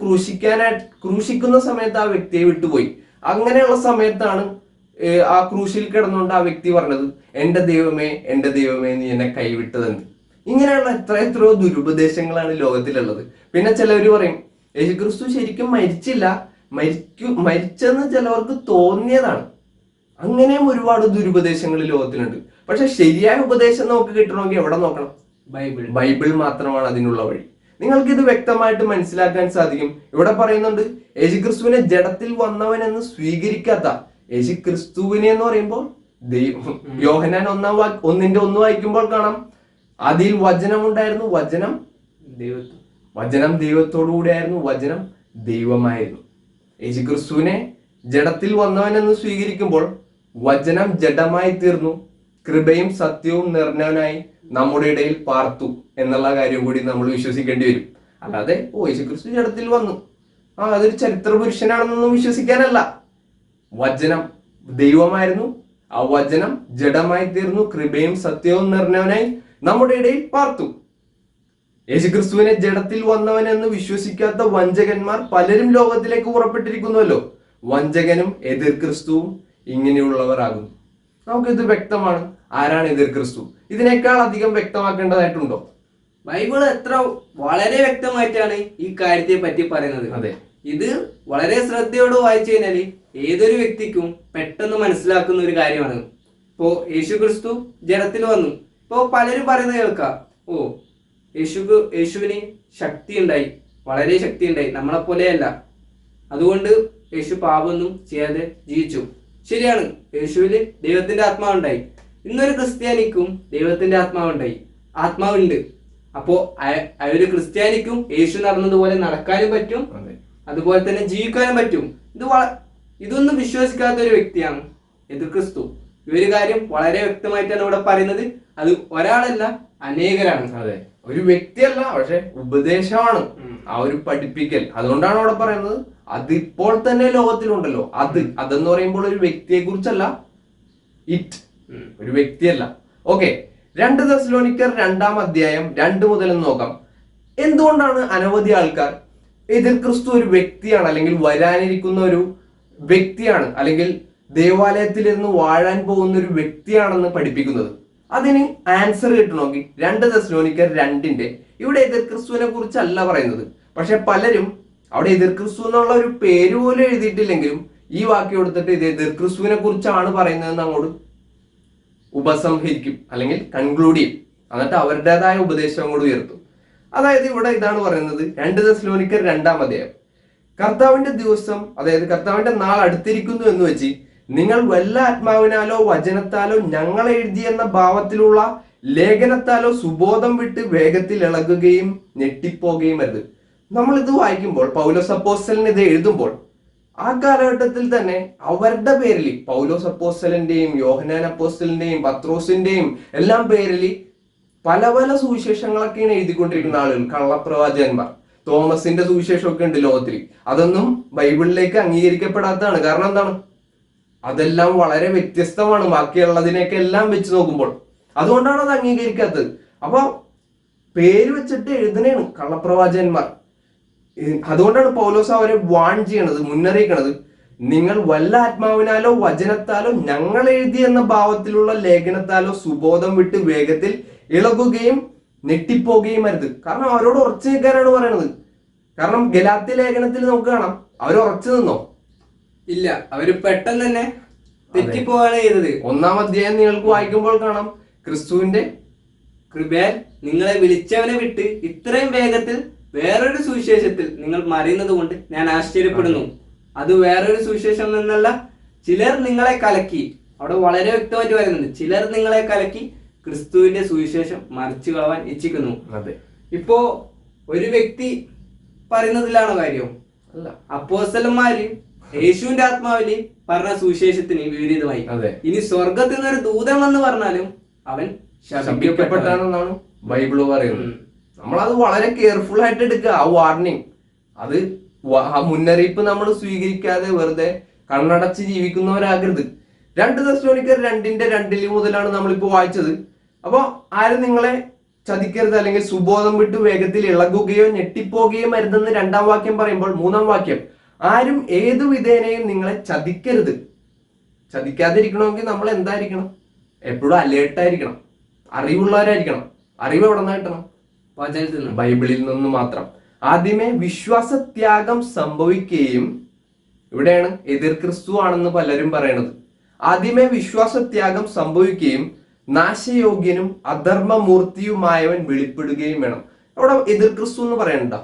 ക്രൂശിക്കുന്ന സമയത്ത് ആ വ്യക്തിയെ വിട്ടുപോയി. അങ്ങനെയുള്ള സമയത്താണ് ആ ക്രൂശിൽ കിടന്നുകൊണ്ട് ആ വ്യക്തി പറഞ്ഞത്, എന്റെ ദൈവമേ നീ എന്നെ കൈവിട്ടതെന്ന്. ഇങ്ങനെയുള്ള എത്രയോ ദുരുപദേശങ്ങളാണ് ലോകത്തിലുള്ളത്. പിന്നെ ചിലവർ പറയും യേശുക്രിസ്തു ശരിക്കും മരിച്ചില്ല, മരിച്ചെന്ന് ചിലവർക്ക് തോന്നിയതാണ്. അങ്ങനെയും ഒരുപാട് ദുരുപദേശങ്ങൾ ലോകത്തിലുണ്ട്. പക്ഷെ ശരിയായ ഉപദേശം നമുക്ക് കിട്ടണമെങ്കിൽ എവിടെ നോക്കണം? ബൈബിൾ മാത്രമാണ് അതിനുള്ള വഴി. നിങ്ങൾക്ക് ഇത് വ്യക്തമായിട്ട് മനസ്സിലാക്കാൻ സാധിക്കും. ഇവിടെ പറയുന്നുണ്ട് യേശുക്രിസ്തുവിനെ ജഡത്തിൽ വന്നവൻ എന്ന് സ്വീകരിക്കാത്ത, യേശുക്രിസ്തുവിനെ എന്ന് പറയുമ്പോൾ യോഹന്നാൻ 1:1 വായിക്കുമ്പോൾ കാണാം, അതിൽ വചനം ഉണ്ടായിരുന്നു, വചനം ദൈവത്തോടു കൂടിയായിരുന്നു, വചനം ദൈവമായിരുന്നു. യേശുക്രിസ്തുവിനെ ജഡത്തിൽ വന്നവൻ എന്ന് സ്വീകരിക്കുമ്പോൾ വചനം ജഡമായി തീർന്നു, കൃപയും സത്യവും നിറഞ്ഞവനായി നമ്മുടെ ഇടയിൽ പാർത്തു എന്നുള്ള കാര്യം കൂടി നമ്മൾ വിശ്വസിക്കേണ്ടി വരും. അല്ലാതെ യേശുക്രിസ്തു ജഡത്തിൽ വന്നു, അതൊരു ചരിത്ര പുരുഷനാണെന്നൊന്നും വിശ്വസിക്കാനല്ല. വചനം ദൈവമായിരുന്നു, ആ വചനം ജഡമായി തീർന്നു, കൃപയും സത്യവും നിറഞ്ഞവനായി നമ്മുടെ ഇടയിൽ പാർത്തു. യേശുക്രിസ്തുവിനെ ജഡത്തിൽ വന്നവനെന്ന് വിശ്വസിക്കാത്ത വഞ്ചകന്മാർ പലരും ലോകത്തിലേക്ക് പുറപ്പെട്ടിരിക്കുന്നുവല്ലോ. വഞ്ചകനും എതിർ ക്രിസ്തുവും ഇങ്ങനെയുള്ളവർ ആകുന്നു. നമുക്കിത് വ്യക്തമാണ്. ആരാണ് എതിർ ക്രിസ്തു? ഇതിനേക്കാൾ അധികം വ്യക്തമാക്കേണ്ടതായിട്ടുണ്ടോ? ബൈബിൾ വളരെ വ്യക്തമായിട്ടാണ് ഈ കാര്യത്തെ പറ്റി പറയുന്നത്. അതെ, ഇത് വളരെ ശ്രദ്ധയോട് വായിച്ചു കഴിഞ്ഞാല് ഏതൊരു വ്യക്തിക്കും പെട്ടെന്ന് മനസ്സിലാക്കുന്ന ഒരു കാര്യമാണ്. ഇപ്പോ യേശുക്രിസ്തു ജഡത്തിൽ വന്നു. ഇപ്പോ പലരും പറയുന്നത് കേൾക്കാം, യേശുവിന് ശക്തി ഉണ്ടായി, വളരെ ശക്തി ഉണ്ടായി, നമ്മളെ പോലെയല്ല, അതുകൊണ്ട് യേശു പാപമൊന്നും ചെയ്യാതെ ജീവിച്ചു. ശരിയാണ്, യേശുവിൽ ദൈവത്തിന്റെ ആത്മാവുണ്ടായി. ഇന്നൊരു ക്രിസ്ത്യാനിക്കും ദൈവത്തിന്റെ ആത്മാവുണ്ട്. അപ്പോ ഒരു ക്രിസ്ത്യാനിക്കും യേശു നടന്നതുപോലെ നടക്കാനും പറ്റും, അതുപോലെ തന്നെ ജീവിക്കാനും പറ്റും. ഇതൊന്നും വിശ്വസിക്കാത്ത ഒരു വ്യക്തിയാണ് എതിർ ക്രിസ്തു. ഈ ഒരു കാര്യം വളരെ വ്യക്തമായിട്ടാണ് ഇവിടെ പറയുന്നത്. അത് ഒരാളല്ല, അനേകരാണ്. അതെ, ഒരു വ്യക്തിയല്ല, പക്ഷെ ഉപദേശമാണ്, ആ ഒരു പഠിപ്പിക്കൽ. അതുകൊണ്ടാണ് അവിടെ പറയുന്നത് അതിപ്പോൾ തന്നെ ലോകത്തിലുണ്ടല്ലോ. അതെന്ന് പറയുമ്പോൾ ഒരു വ്യക്തിയെ കുറിച്ചല്ല, ഒരു വ്യക്തിയല്ല. ഓക്കെ, 2 തെസ്സലോനിക്കർ 2 മുതൽ നോക്കാം. എന്തുകൊണ്ടാണ് അനവധി ആൾക്കാർ എതിർ ക്രിസ്തു ഒരു വ്യക്തിയാണ്, അല്ലെങ്കിൽ വരാനിരിക്കുന്ന ഒരു വ്യക്തിയാണ്, അല്ലെങ്കിൽ ദേവാലയത്തിലിരുന്ന് വാഴാൻ പോകുന്ന ഒരു വ്യക്തിയാണെന്ന് പഠിപ്പിക്കുന്നത്? അതിന് ആൻസർ കിട്ടണമെങ്കിൽ 2 തെസ്സലോനിക്കർ 2 ഇവിടെ എതിർ ക്രിസ്തുവിനെ കുറിച്ചല്ല പറയുന്നത്. പക്ഷെ പലരും അവിടെ എതിർ ക്രിസ്തു എന്നുള്ള ഒരു പേര് പോലും എഴുതിയിട്ടില്ലെങ്കിലും ഈ വാക്യം എടുത്തിട്ട് ഇത് എതിർ ക്രിസ്തുവിനെ കുറിച്ചാണ് പറയുന്നതെന്ന് അങ്ങോട്ട് ഉപസംഹരിക്കും, അല്ലെങ്കിൽ കൺക്ലൂഡ് ചെയ്യും. എന്നിട്ട് അവരുടേതായ ഉപദേശം അങ്ങോട്ട് ഉയർത്തും. അതായത് ഇവിടെ ഇതാണ് പറയുന്നത്, 2 തെസ്സലോനിക്കർ 2 കർത്താവിന്റെ ദിവസം, അതായത് കർത്താവിന്റെ നാൾ അടുത്തിരിക്കുന്നു എന്ന് വെച്ച് നിങ്ങൾ വല്ല ആത്മാവിനാലോ വചനത്താലോ ഞങ്ങൾ എഴുതിയെന്ന ഭാവത്തിലുള്ള ലേഖനത്താലോ സുബോധം വിട്ട് വേഗത്തിൽ ഇളകുകയും ഞെട്ടിപ്പോകുകയും അരുത്. നമ്മൾ ഇത് വായിക്കുമ്പോൾ, പൗലോസ് അപ്പോസ്തലൻ ഇത് എഴുതുമ്പോൾ, ആ കാലഘട്ടത്തിൽ തന്നെ അവരുടെ പേരിൽ, പൗലോസ് അപ്പോസ്തലന്റെയും യോഹന്നാൻ അപ്പോസ്തലന്റെയും പത്രോസിന്റെയും എല്ലാം പേരിൽ പല പല സുവിശേഷങ്ങളൊക്കെയാണ് എഴുതിക്കൊണ്ടിരിക്കുന്ന ആളുകൾ, കള്ളപ്രവാചകന്മാർ. തോമസിന്റെ സുവിശേഷമൊക്കെ ഉണ്ട് ലോകത്തിൽ. അതൊന്നും ബൈബിളിലേക്ക് അംഗീകരിക്കപ്പെടാത്തതാണ്. കാരണം എന്താണ്? അതെല്ലാം വളരെ വ്യത്യസ്തമാണ് ബാക്കിയുള്ളതിനെയൊക്കെ എല്ലാം വെച്ച് നോക്കുമ്പോൾ. അതുകൊണ്ടാണ് അത് അംഗീകരിക്കാത്തത്. അപ്പൊ പേര് വെച്ചിട്ട് എഴുതണേണ് കള്ളപ്രവാചകന്മാർ. അതുകൊണ്ടാണ് പൗലോസ് അവരെ വാൺ ചെയ്യണത്, മുന്നറിയിക്കണത്, നിങ്ങൾ വല്ല ആത്മാവിനാലോ വചനത്താലോ ഞങ്ങൾ എഴുതി എന്ന ഭാവത്തിലുള്ള ലേഖനത്താലോ സുബോധം വിട്ട് വേഗത്തിൽ ഇളകുകയും ഞെട്ടിപ്പോകുകയും അരുത്. കാരണം അവരോട് ഉറച്ചു നിൽക്കാനാണ് പറയണത്. കാരണം ഗലാത്യ ലേഖനത്തിൽ നമുക്ക് കാണാം, അവർ ഉറച്ചു നിന്നോ? ഇല്ല, അവര് പെട്ടെന്ന് തന്നെ തെറ്റിപ്പോവാണ് ചെയ്തത്. 1-ാം അധ്യായം നിങ്ങൾക്ക് വായിക്കുമ്പോൾ കാണാം, ക്രിസ്തുവിന്റെ കൃപയാൽ നിങ്ങളെ വിളിച്ചവനെ വിട്ട് ഇത്രയും വേഗത്തിൽ വേറൊരു സുവിശേഷത്തിൽ നിങ്ങൾ മറിയുന്നത് കൊണ്ട് ഞാൻ ആശ്ചര്യപ്പെടുന്നു. അത് വേറൊരു സുവിശേഷം എന്നല്ല, ചിലർ നിങ്ങളെ കലക്കി. അവിടെ വളരെ വ്യക്തമായിട്ട് പറയുന്നുണ്ട്, ചിലർ നിങ്ങളെ കലക്കി ക്രിസ്തുവിന്റെ സുവിശേഷം മറിച്ചു കളവാൻ ഇച്ഛിക്കുന്നു. ഇപ്പോ ഒരു വ്യക്തി പറയുന്നതിലാണോ കാര്യം? അല്ല, അപ്പോസ്തലന്മാര് യേശുവിന്റെ ആത്മാവില് പറഞ്ഞ സുവിശേഷത്തിന് വിപരീതമായി. ഇനി സ്വർഗത്തിൽ നിന്നൊരു ദൂതൻ എന്ന് പറഞ്ഞാലും അവൻ ശപിക്കപ്പെട്ടാണെന്നാണ് ബൈബിള് പറയുന്നത്. നമ്മളത് വളരെ കെയർഫുൾ ആയിട്ട് എടുക്കുക, ആ വാർണിംഗ്. അത് ആ മുന്നറിയിപ്പ് നമ്മൾ സ്വീകരിക്കാതെ വെറുതെ കണ്ണടച്ച് ജീവിക്കുന്നവരാകരുത്. 2 തെസ്സലോനിക്കർ 2 മുതലാണ് നമ്മളിപ്പോ വായിച്ചത്. അപ്പൊ ആരും നിങ്ങളെ ചതിക്കരുത്, അല്ലെങ്കിൽ സുബോധം വിട്ട് വേഗത്തിൽ ഇളകുകയോ ഞെട്ടിപ്പോകുകയോ അരുതെന്ന് 2-ാം വാക്യം പറയുമ്പോൾ 3-ാം വാക്യം, ആരും ഏതു വിധേനയും നിങ്ങളെ ചതിക്കരുത്. ചതിക്കാതിരിക്കണമെങ്കിൽ നമ്മൾ എന്തായിരിക്കണം? എപ്പോഴും അലേർട്ടായിരിക്കണം, അറിവുള്ളവരായിരിക്കണം. അറിവ് എവിടെ നിന്ന് കിട്ടണം? വചനത്തിൽ നിന്ന്, ബൈബിളിൽ നിന്ന് മാത്രം. ആദ്യമേ വിശ്വാസത്യാഗം സംഭവിക്കുകയും, ഇവിടെയാണ് എതിർ ക്രിസ്തു ആണെന്ന് പലരും പറയണത്. ആദ്യമേ വിശ്വാസത്യാഗം സംഭവിക്കുകയും നാശയോഗ്യനും അധർമ്മമൂർത്തിയുമായവൻ വെളിപ്പെടുകയും വേണം. അവിടെ എതിർ ക്രിസ്തു എന്ന് പറയണ്ട.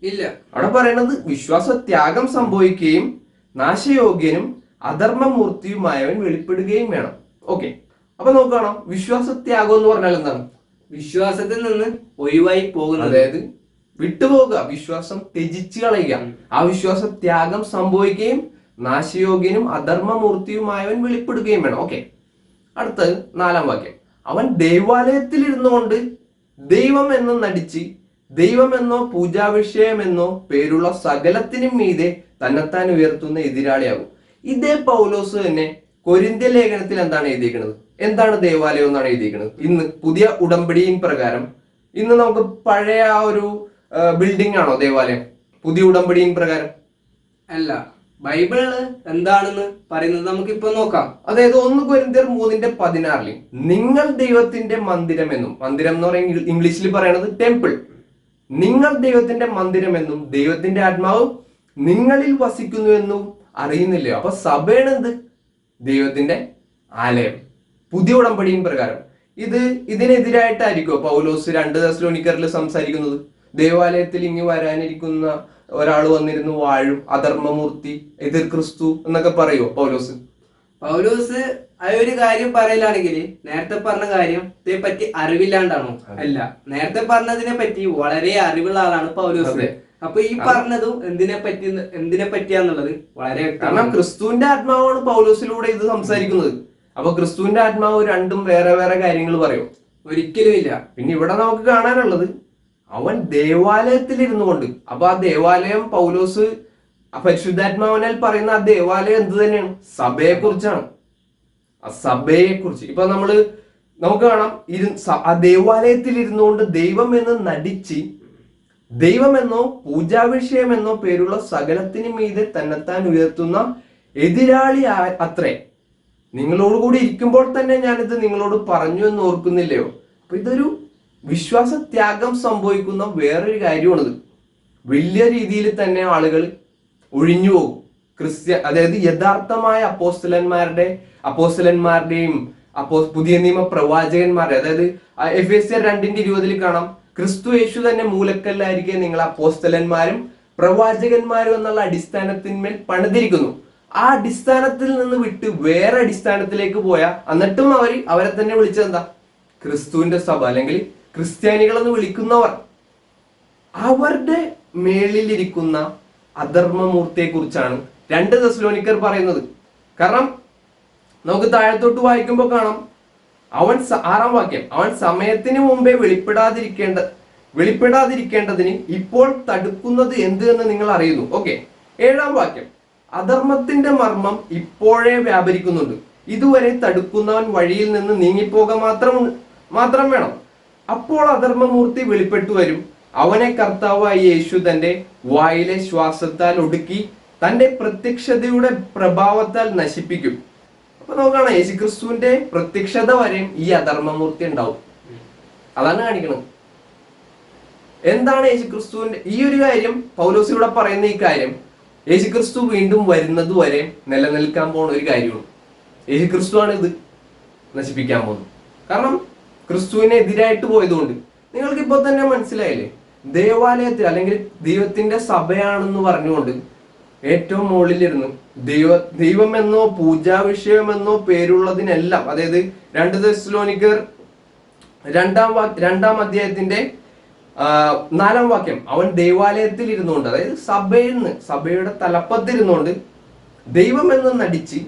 ഇല്ല, അവിടെ പറയണത് വിശ്വാസ ത്യാഗം സംഭവിക്കുകയും നാശയോഗ്യനും അധർമ്മമൂർത്തിയുമായവൻ വെളിപ്പെടുകയും വേണം. ഓക്കെ, അപ്പൊ നമുക്ക് കാണാം വിശ്വാസ ത്യാഗം എന്ന് പറഞ്ഞാൽ എന്താണ്? വിശ്വാസത്തിൽ നിന്ന് ഒഴിവായി പോകുന്നത്, അതായത് വിട്ടുപോകുക, വിശ്വാസം ത്യജിച്ചു കളയുക. ആ വിശ്വാസ ത്യാഗം സംഭവിക്കുകയും നാശയോഗ്യനും അധർമ്മമൂർത്തിയുമായവൻ വെളിപ്പെടുകയും വേണം. ഓക്കെ, അടുത്ത് 4-ാം വാക്യം. അവൻ ദൈവാലയത്തിൽ ഇരുന്നുകൊണ്ട് ദൈവം എന്ന് നടിച്ച് ദൈവമെന്നോ പൂജാവിഷയമെന്നോ പേരുള്ള സകലത്തിനും മീതെ തന്നെത്താൻ ഉയർത്തുന്ന എതിരാളിയാകും. ഇതേ പൗലോസ് തന്നെ കൊരിന്ത്യ ലേഖനത്തിൽ എന്താണ് എഴുതിയിരിക്കുന്നത്? എന്താണ് ദേവാലയം എന്നാണ് എഴുതിയിരിക്കുന്നത്? ഇന്ന് പുതിയ ഉടമ്പടിயின் പ്രകാരം ഇന്ന് നമുക്ക് പഴയ ആ ഒരു ബിൽഡിംഗ് ആണോ ദേവാലയം പുതിയ ഉടമ്പടിயின் പ്രകാരം? അല്ല. ബൈബിളില് എന്താണെന്ന് പറയുന്നത് നമുക്കിപ്പോ നോക്കാം. അതായത് 1 കൊരിന്ത്യർ 3:16 നിങ്ങൾ ദൈവത്തിന്റെ മന്ദിരമെന്നും, മന്ദിരം എന്ന് പറയുന്നത് ഇംഗ്ലീഷിൽ പറയണത് ടെമ്പിൾ, നിങ്ങൾ ദൈവത്തിന്റെ മന്ദിരമെന്നും ദൈവത്തിന്റെ ആത്മാവ് നിങ്ങളിൽ വസിക്കുന്നുവെന്നും അറിയുന്നില്ലയോ? അപ്പൊ സഭയാണ് എന്ത്? ദൈവത്തിന്റെ ആലയം. പുതിയ ഉടമ്പടിயின் പ്രകാരം ഇതിനെതിരായിട്ടായിരിക്കോ പൗലോസ് 2 തെസ്സലോനിക്കറിൽ സംസാരിക്കുന്നത്? ദേവാലയത്തിൽ ഇങ്ങ് വരാനിരിക്കുന്ന ഒരാൾ വന്നിരുന്നു വാഴും, അധർമ്മമൂർത്തി, എതിർ ക്രിസ്തു എന്നൊക്കെ പറയുമോ പൗലോസ്? പൗലോസ് ആ ഒരു കാര്യം പറയലാണെങ്കിൽ നേരത്തെ പറഞ്ഞ കാര്യത്തെ പറ്റി അറിവില്ലാണ്ടാണോ? അല്ല, നേരത്തെ പറഞ്ഞതിനെ പറ്റി വളരെ അറിവുള്ള ആളാണ് പൗലോസ്. അപ്പൊ ഈ പറഞ്ഞതും എന്തിനെ പറ്റിയാന്നുള്ളത് വളരെ കാരണം ക്രിസ്തുവിന്റെ ആത്മാവാണ് പൗലോസിലൂടെ ഇത് സംസാരിക്കുന്നത്. അപ്പൊ ക്രിസ്തുവിന്റെ ആത്മാവ് രണ്ടും വേറെ വേറെ കാര്യങ്ങൾ പറയും? ഒരിക്കലും ഇല്ല. പിന്നെ ഇവിടെ നമുക്ക് കാണാനുള്ളത് അവൻ ദേവാലയത്തിൽ ഇരുന്നു കൊണ്ട്, അപ്പൊ ആ ദേവാലയം പൗലോസ് പരിശുദ്ധാത്മാവിനാൽ പറയുന്ന ആ ദേവാലയം എന്ത് തന്നെയാണ്? സഭയെ കുറിച്ചാണ്. ആ സഭയെ കുറിച്ച് ഇപ്പൊ നമുക്ക് കാണാം ആ ദേവാലയത്തിൽ ഇരുന്നുകൊണ്ട് ദൈവം എന്ന് നടിച്ച് ദൈവമെന്നോ പൂജാവിഷയമെന്നോ പേരുള്ള സകലത്തിന് മീതെ തന്നെത്താൻ ഉയർത്തുന്ന എതിരാളി അത്രേ. നിങ്ങളോടുകൂടി ഇരിക്കുമ്പോൾ തന്നെ ഞാനിത് നിങ്ങളോട് പറഞ്ഞു എന്ന് ഓർക്കുന്നില്ലയോ? അപ്പൊ ഇതൊരു വിശ്വാസ ത്യാഗം സംഭവിക്കുന്ന വേറൊരു കാര്യമാണിത്. വലിയ രീതിയിൽ തന്നെ ആളുകൾ ഒഴിഞ്ഞു പോകും. അതായത് യഥാർത്ഥമായ അപ്പോസ്തലന്മാരുടെയും പുതിയ നിയമ പ്രവാചകന്മാരുടെ, അതായത് എഫേസ്യർ 2:20 കാണാം, ക്രിസ്തു യേശു തന്നെ മൂലക്കല്ലായിരിക്കെ നിങ്ങൾ അപ്പോസ്തലന്മാരും പ്രവാചകന്മാരും എന്നുള്ള അടിസ്ഥാനത്തിന്മേൽ പണിതിരിക്കുന്നു. ആ അടിസ്ഥാനത്തിൽ നിന്ന് വിട്ട് വേറെ അടിസ്ഥാനത്തിലേക്ക് പോയാൽ എന്നിട്ടും അവരെ തന്നെ വിളിച്ചെന്താ? ക്രിസ്തുവിന്റെ സഭ അല്ലെങ്കിൽ ക്രിസ്ത്യാനികൾ എന്ന് വിളിക്കുന്നവർ. അവരുടെ മേളിലിരിക്കുന്ന അധർമ്മമൂർത്തിയെ കുറിച്ചാണ് 2 തെസ്സലോനിക്കർ പറയുന്നത്. കാരണം നമുക്ക് താഴത്തോട്ട് വായിക്കുമ്പോൾ കാണാം, 6-ാം വാക്യം, അവൻ സമയത്തിന് മുമ്പേ വെളിപ്പെടാതിരിക്കേണ്ടതിന് ഇപ്പോൾ തടുക്കുന്നത് എന്ത് എന്ന് നിങ്ങൾ അറിയുന്നു. ഓക്കെ, 7-ാം വാക്യം, അധർമ്മത്തിന്റെ മർമ്മം ഇപ്പോഴേ വ്യാപരിക്കുന്നുണ്ട്, ഇതുവരെ തടുക്കുന്നവൻ വഴിയിൽ നിന്ന് നീങ്ങിപ്പോക മാത്രം വേണം. അപ്പോൾ അധർമ്മമൂർത്തി വെളിപ്പെട്ടു വരും, അവനെ കർത്താവായ യേശു തന്റെ വായിലെ ശ്വാസത്താൽ ഒടുക്കി തന്റെ പ്രത്യക്ഷതയുടെ പ്രഭാവത്താൽ നശിപ്പിക്കും. അപ്പൊ നോക്കണം, യേശുക്രിസ്തുവിന്റെ പ്രത്യക്ഷത വരെയും ഈ അധർമ്മമൂർത്തി ഉണ്ടാവും. അതാണ് കാണിക്കുന്നത്. എന്താണ് യേശുക്രിസ്തുവിന്റെ ഈ ഒരു കാര്യം? പൗലോസ് ഇവിടെ പറയുന്ന ഈ കാര്യം യേശുക്രിസ്തു വീണ്ടും വരുന്നത് വരെ നിലനിൽക്കാൻ പോകുന്ന ഒരു കാര്യമാണ്. യേശുക്രിസ്തു ആണ് ഇത് നശിപ്പിക്കാൻ പോകുന്നത്. കാരണം ക്രിസ്തുവിനെ എതിരായിട്ട് പോയതുകൊണ്ട്. നിങ്ങൾക്ക് ഇപ്പോൾ തന്നെ മനസ്സിലായില്ലേ, ദേവാലയത്തിൽ അല്ലെങ്കിൽ ദൈവത്തിന്റെ സഭയാണെന്ന് പറഞ്ഞുകൊണ്ട് ഏറ്റവും മുകളിലിരുന്ന് ദൈവമെന്നോ പൂജാവിഷയമെന്നോ പേരുള്ളതിനെല്ലാം, അതായത് 2 തെസ്സലോനിക്കർ 2-ാം അധ്യായത്തിന്റെ 4-ാം വാക്യം, അവൻ ദൈവാലയത്തിൽ ഇരുന്നുകൊണ്ട്, അതായത് സഭയുടെ തലപ്പത്തിരുന്നുകൊണ്ട് ദൈവമെന്ന് നടിച്ച്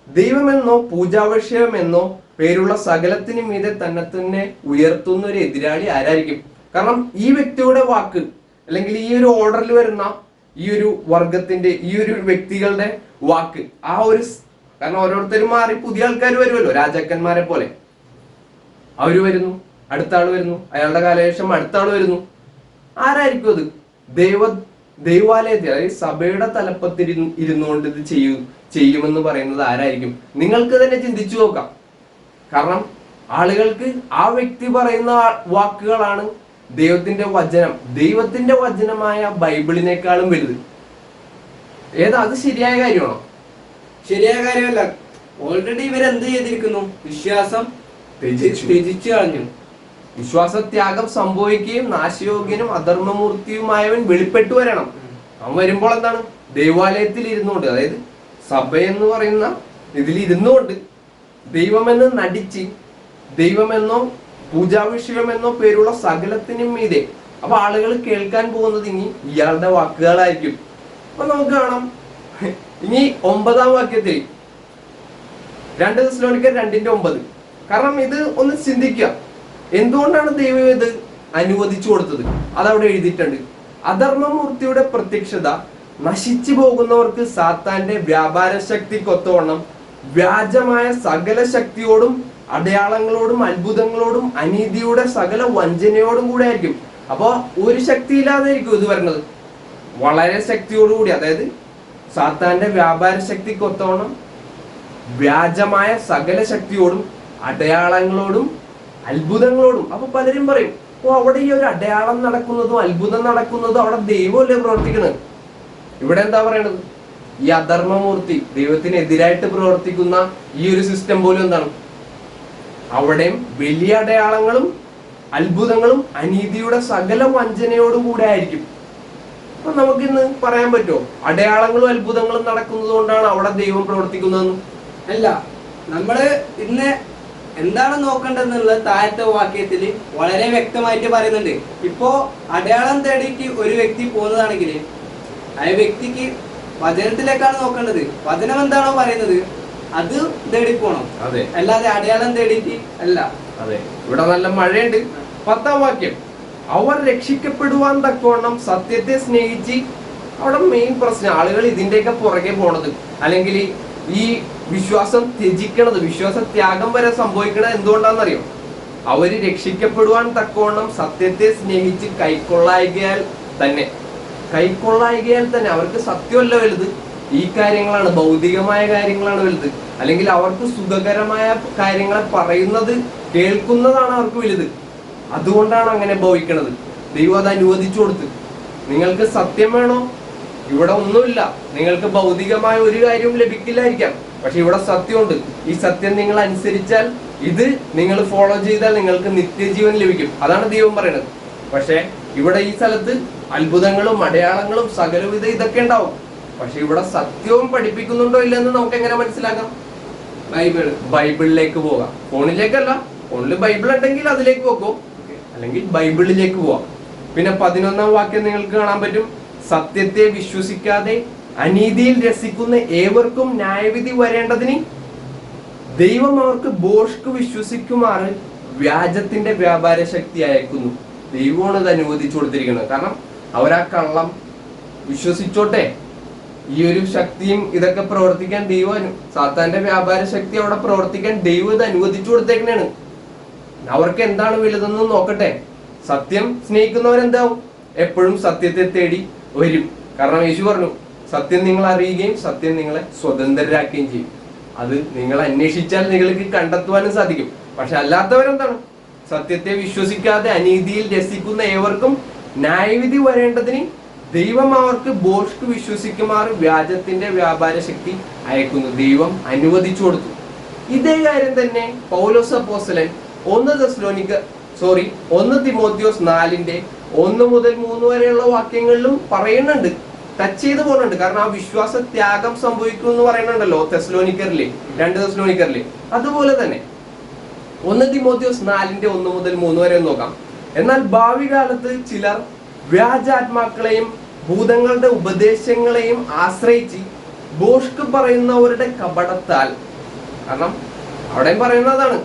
ദൈവമെന്നോ പൂജാവിഷയമെന്നോ പേരുള്ള സകലത്തിനും മീതെ തന്നെ ഉയർത്തുന്ന ഒരു എതിരാളി ആരായിരിക്കും? കാരണം ഈ വ്യക്തിയുടെ വാക്ക് അല്ലെങ്കിൽ ഈ ഒരു ഓർഡറിൽ വരുന്ന ഈ ഒരു വർഗത്തിന്റെ ഈ ഒരു വ്യക്തികളുടെ വാക്ക് കാരണം ഓരോരുത്തരും മാറി പുതിയ ആൾക്കാർ വരുമല്ലോ, രാജാക്കന്മാരെ പോലെ അവര് വരുന്നു, അടുത്ത ആള് വരുന്നു, അയാളുടെ കാലശേഷം അടുത്ത ആള് വരുന്നു. ആരായിരിക്കും അത്? ദൈവാലയത്തിൽ, അതായത് സഭയുടെ തലപ്പത്തിൽ ഇരുന്നുകൊണ്ട് ഇത് ചെയ്യുമെന്ന് പറയുന്നത് ആരായിരിക്കും? നിങ്ങൾക്ക് തന്നെ ചിന്തിച്ചു നോക്കാം. കാരണം ആളുകൾക്ക് ആ വ്യക്തി പറയുന്ന വാക്കുകളാണ് ദൈവത്തിന്റെ വചനമായ ബൈബിളിനേക്കാളും വലുത്. അത് ശരിയായ കാര്യമാണോ? ശരിയായ കാര്യമല്ല. ഓൾറെഡി ഇവരെന്ത് ചെയ്തിരിക്കുന്നു? വിശ്വാസം ത്യജിച്ചു കളഞ്ഞു. വിശ്വാസത്യാഗം സംഭവിക്കുകയും നാശയോഗ്യനും അധർമ്മമൂർത്തിയുമായവൻ വെളിപ്പെട്ടു വരണം. അവൻ വരുമ്പോൾ എന്താണ്? ദൈവാലയത്തിൽ ഇരുന്നുകൊണ്ട്, അതായത് സഭ എന്ന് പറയുന്ന ഇതിൽ ഇരുന്നുകൊണ്ട് ദൈവമെന്ന് നടിച്ച് ദൈവമെന്നോ പൂജാവിഷയമെന്നോ പേരുള്ള സകലത്തിനും മീതെ. അപ്പൊ ആളുകൾ കേൾക്കാൻ പോകുന്നത് ഇനി ഇയാളുടെ വാക്കുകളായിരിക്കും. അപ്പൊ നമുക്ക് കാണാം ഇനി 9-ാം വാക്യത്തിൽ 2 തെസ്സലോനിക്കർ 2:9. കാരണം ഇത് ഒന്ന് ചിന്തിക്കുക, എന്തുകൊണ്ടാണ് ദൈവം ഇത് അനുവദിച്ചു കൊടുത്തത്? അതവിടെ എഴുതിയിട്ടുണ്ട്. അധർമ്മമൂർത്തിയുടെ പ്രത്യക്ഷത നശിച്ചു പോകുന്നവർക്ക് സാത്താന്റെ വ്യാപാര ശക്തിക്കൊത്തവണ്ണം വ്യാജമായ സകല ശക്തിയോടും അടയാളങ്ങളോടും അത്ഭുതങ്ങളോടും അനീതിയുടെ സകല വഞ്ചനയോടും കൂടെ ആയിരിക്കും. അപ്പൊ ഒരു ശക്തിയില്ലാതായിരിക്കും ഇത് വരുന്നത്, വളരെ ശക്തിയോടുകൂടി. അതായത് സാത്താന്റെ വ്യാപാര ശക്തിക്കൊത്തവണ്ണം വ്യാജമായ സകല ശക്തിയോടും അടയാളങ്ങളോടും അത്ഭുതങ്ങളോടും. അപ്പൊ പലരും പറയും, ഓ അവിടെ ഈ ഒരു അടയാളം നടക്കുന്നതും അത്ഭുതം നടക്കുന്നതും അവിടെ ദൈവമല്ലേ പ്രവർത്തിക്കുന്നത്? ഇവിടെ എന്താ പറയണത്? ഈ അധർമ്മമൂർത്തി ദൈവത്തിനെതിരായിട്ട് പ്രവർത്തിക്കുന്ന ഈ ഒരു സിസ്റ്റം പോലും എന്താണ്? അവിടെയും വലിയ അടയാളങ്ങളും അത്ഭുതങ്ങളും അനീതിയുടെ സകല വഞ്ചനയോടും കൂടെ ആയിരിക്കും. അപ്പൊ നമുക്കിന്ന് പറയാൻ പറ്റുമോ അടയാളങ്ങളും അത്ഭുതങ്ങളും നടക്കുന്നത് കൊണ്ടാണ് അവിടെ ദൈവം പ്രവർത്തിക്കുന്നതെന്ന്? അല്ല. നമ്മള് ഇന്ന് എന്താണ് നോക്കേണ്ടതെന്നുള്ളത് താഴത്തെ വാക്യത്തിൽ വളരെ വ്യക്തമായിട്ട് പറയുന്നുണ്ട്. ഇപ്പോ അടയാളം തേടിക്ക് ഒരു വ്യക്തി പോകുന്നതാണെങ്കിൽ ആ വ്യക്തിക്ക് വചനത്തിലേക്കാണ് നോക്കേണ്ടത്. വചനം എന്താണോ പറയുന്നത് അത് തേടി പോണം, അല്ലാതെ അടയാളം തേടിയിട്ട് അല്ല. അതെ, ഇവിടെ നല്ല മഴയുണ്ട്. 10-ാം വാക്യം, അവർ രക്ഷിക്കപ്പെടുവാൻ തക്കവണ്ണം സത്യത്തെ സ്നേഹിച്ച്. അവിടെ മെയിൻ പ്രശ്നം ആളുകൾ ഇതിന്റെയൊക്കെ പുറകെ പോണത്, അല്ലെങ്കിൽ ഈ വിശ്വാസം ത്യജിക്കണത്, വിശ്വാസത്യാഗം വരെ സംഭവിക്കണത് എന്തുകൊണ്ടാണെന്നറിയോ? അവര് രക്ഷിക്കപ്പെടുവാൻ തക്കവണ്ണം സത്യത്തെ സ്നേഹിച്ച് കൈക്കൊള്ളായികയാൽ തന്നെ അവർക്ക് സത്യമല്ല വലുത്, ഈ കാര്യങ്ങളാണ്, ഭൗതികമായ കാര്യങ്ങളാണ് വലുത്. അല്ലെങ്കിൽ അവർക്ക് സുഖകരമായ കാര്യങ്ങളെ പറയുന്നത് കേൾക്കുന്നതാണ് അവർക്ക് വലുത്. അതുകൊണ്ടാണ് അങ്ങനെ ഭവിക്കണത്. ദൈവം അത് അനുവദിച്ചു കൊടുത്ത്. നിങ്ങൾക്ക് സത്യം വേണോ? ഇവിടെ ഒന്നുമില്ല, നിങ്ങൾക്ക് ഭൗതികമായ ഒരു കാര്യവും ലഭിക്കില്ലായിരിക്കാം, പക്ഷെ ഇവിടെ സത്യമുണ്ട്. ഈ സത്യം നിങ്ങൾ അനുസരിച്ചാൽ, ഇത് നിങ്ങൾ ഫോളോ ചെയ്താൽ നിങ്ങൾക്ക് നിത്യജീവൻ ലഭിക്കും. അതാണ് ദൈവം പറയുന്നത്. പക്ഷെ ഇവിടെ ഈ സ്ഥലത്ത് അത്ഭുതങ്ങളും അടയാളങ്ങളും സകലവിധ ഇതൊക്കെ ഉണ്ടാവും. പക്ഷെ ഇവിടെ സത്യവും പഠിപ്പിക്കുന്നുണ്ടോ ഇല്ലെന്ന് നമുക്ക് എങ്ങനെ മനസ്സിലാക്കാം? ബൈബിളിലേക്ക് പോകാം. ഫോണിലേക്കല്ല, ഫോണിൽ ബൈബിൾ ഉണ്ടെങ്കിൽ അതിലേക്ക് പോക്കോ, അല്ലെങ്കിൽ ബൈബിളിലേക്ക് പോവാം. പിന്നെ 11-ാം വാക്യം നിങ്ങൾക്ക് കാണാൻ പറ്റും, സത്യത്തെ വിശ്വസിക്കാതെ അനീതിയിൽ രസിക്കുന്ന ഏവർക്കും ന്യായവിധി വരേണ്ടതിന് ദൈവം അവർക്ക് ഭോഷ്ക് വിശ്വസിക്കുമാറ് വ്യാജത്തിന്റെ വ്യാപാര ശക്തി അയക്കുന്നു. ദൈവമാണ് ഇത് അനുവദിച്ചു കൊടുത്തിരിക്കുന്നത്. കാരണം അവരാ കള്ളം വിശ്വസിച്ചോട്ടെ, ഈ ഒരു ശക്തിയും ഇതൊക്കെ പ്രവർത്തിക്കാൻ ദൈവം, സാത്താന്റെ വ്യാപാര ശക്തി അവിടെ പ്രവർത്തിക്കാൻ ദൈവം ഇത് അനുവദിച്ചു കൊടുത്തേക്കണേണ്. അവർക്ക് എന്താണ് വലുതെന്ന് നോക്കട്ടെ. സത്യം സ്നേഹിക്കുന്നവരെന്താവും? എപ്പോഴും സത്യത്തെ തേടി വരും. കാരണം യേശു പറഞ്ഞു, സത്യം നിങ്ങൾ അറിയുകയും സത്യം നിങ്ങളെ സ്വതന്ത്രരാക്കുകയും ചെയ്യും. അത് നിങ്ങൾ അന്വേഷിച്ചാൽ നിങ്ങൾക്ക് കണ്ടെത്തുവാനും സാധിക്കും. പക്ഷെ അല്ലാത്തവരെന്താണ്? സത്യത്തെ വിശ്വസിക്കാതെ അനീതിയിൽ രസിക്കുന്ന ഏവർക്കും ന്യായവിധി വരേണ്ടതിന് ദൈവം അവർക്ക് ഭോഷ്ക് വിശ്വസിക്കുമാറ് വ്യാജത്തിന്റെ വ്യാപാര ശക്തി അയക്കുന്നു. ദൈവം അനുവദിച്ചു കൊടുത്തു. ഇതേ കാര്യം തന്നെ പൗലോസ് അപ്പോസ്തലൻ 1 തിമോത്തിയോസ് 4:1 മുതൽ 3 വരെയുള്ള വാക്യങ്ങളിലും പറയുന്നുണ്ട്, ടച്ച് ചെയ്ത് പോകുന്നുണ്ട്. കാരണം ആ വിശ്വാസ ത്യാഗം സംഭവിക്കും എന്ന് പറയുന്നുണ്ടല്ലോ 2 തെസ്സലോനിക്കറിലെ. അതുപോലെ തന്നെ 1 തിമോത്തിയോസ് 4:1 മുതൽ 3 വരെ നോക്കാം. എന്നാൽ ഭാവി കാലത്ത് ചിലർ വ്യാജാത്മാക്കളെയും ഭൂതങ്ങളുടെ ഉപദേശങ്ങളെയും ആശ്രയിച്ച് ഭോഷ്ക് പറയുന്നവരുടെ കപടത്താൽ, കാരണം അവിടെയും പറയുന്നതാണ്,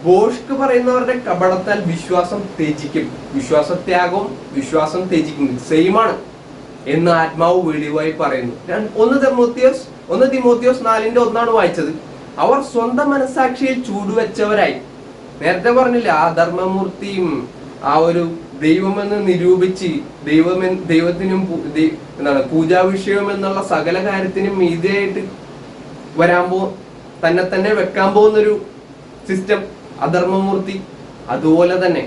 ഭോഷ്ക് പറയുന്നവരുടെ കപടത്താൽ വിശ്വാസം ത്യജിക്കും. വിശ്വാസത്യാഗവും വിശ്വാസം ത്യജിക്കും സെയിമാണ് എന്ന് ആത്മാവ് വെളിവായി പറയുന്നു. 1 തിമോത്തിയോസ് 4:1 വായിച്ചത്. അവർ സ്വന്തം മനസാക്ഷിയിൽ ചൂടുവെച്ചവരായി. നേരത്തെ പറഞ്ഞില്ല, ആ ധർമ്മമൂർത്തിയും ആ ഒരു ദൈവമെന്ന് നിരൂപിച്ച് ദൈവത്തിനും എന്താണ് പൂജാവിഷയം എന്നുള്ള സകല കാര്യത്തിനും മീതെയായിട്ട് തന്നെ വെക്കാൻ പോകുന്നൊരു സിസ്റ്റം അധർമ്മമൂർത്തി. അതുപോലെ തന്നെ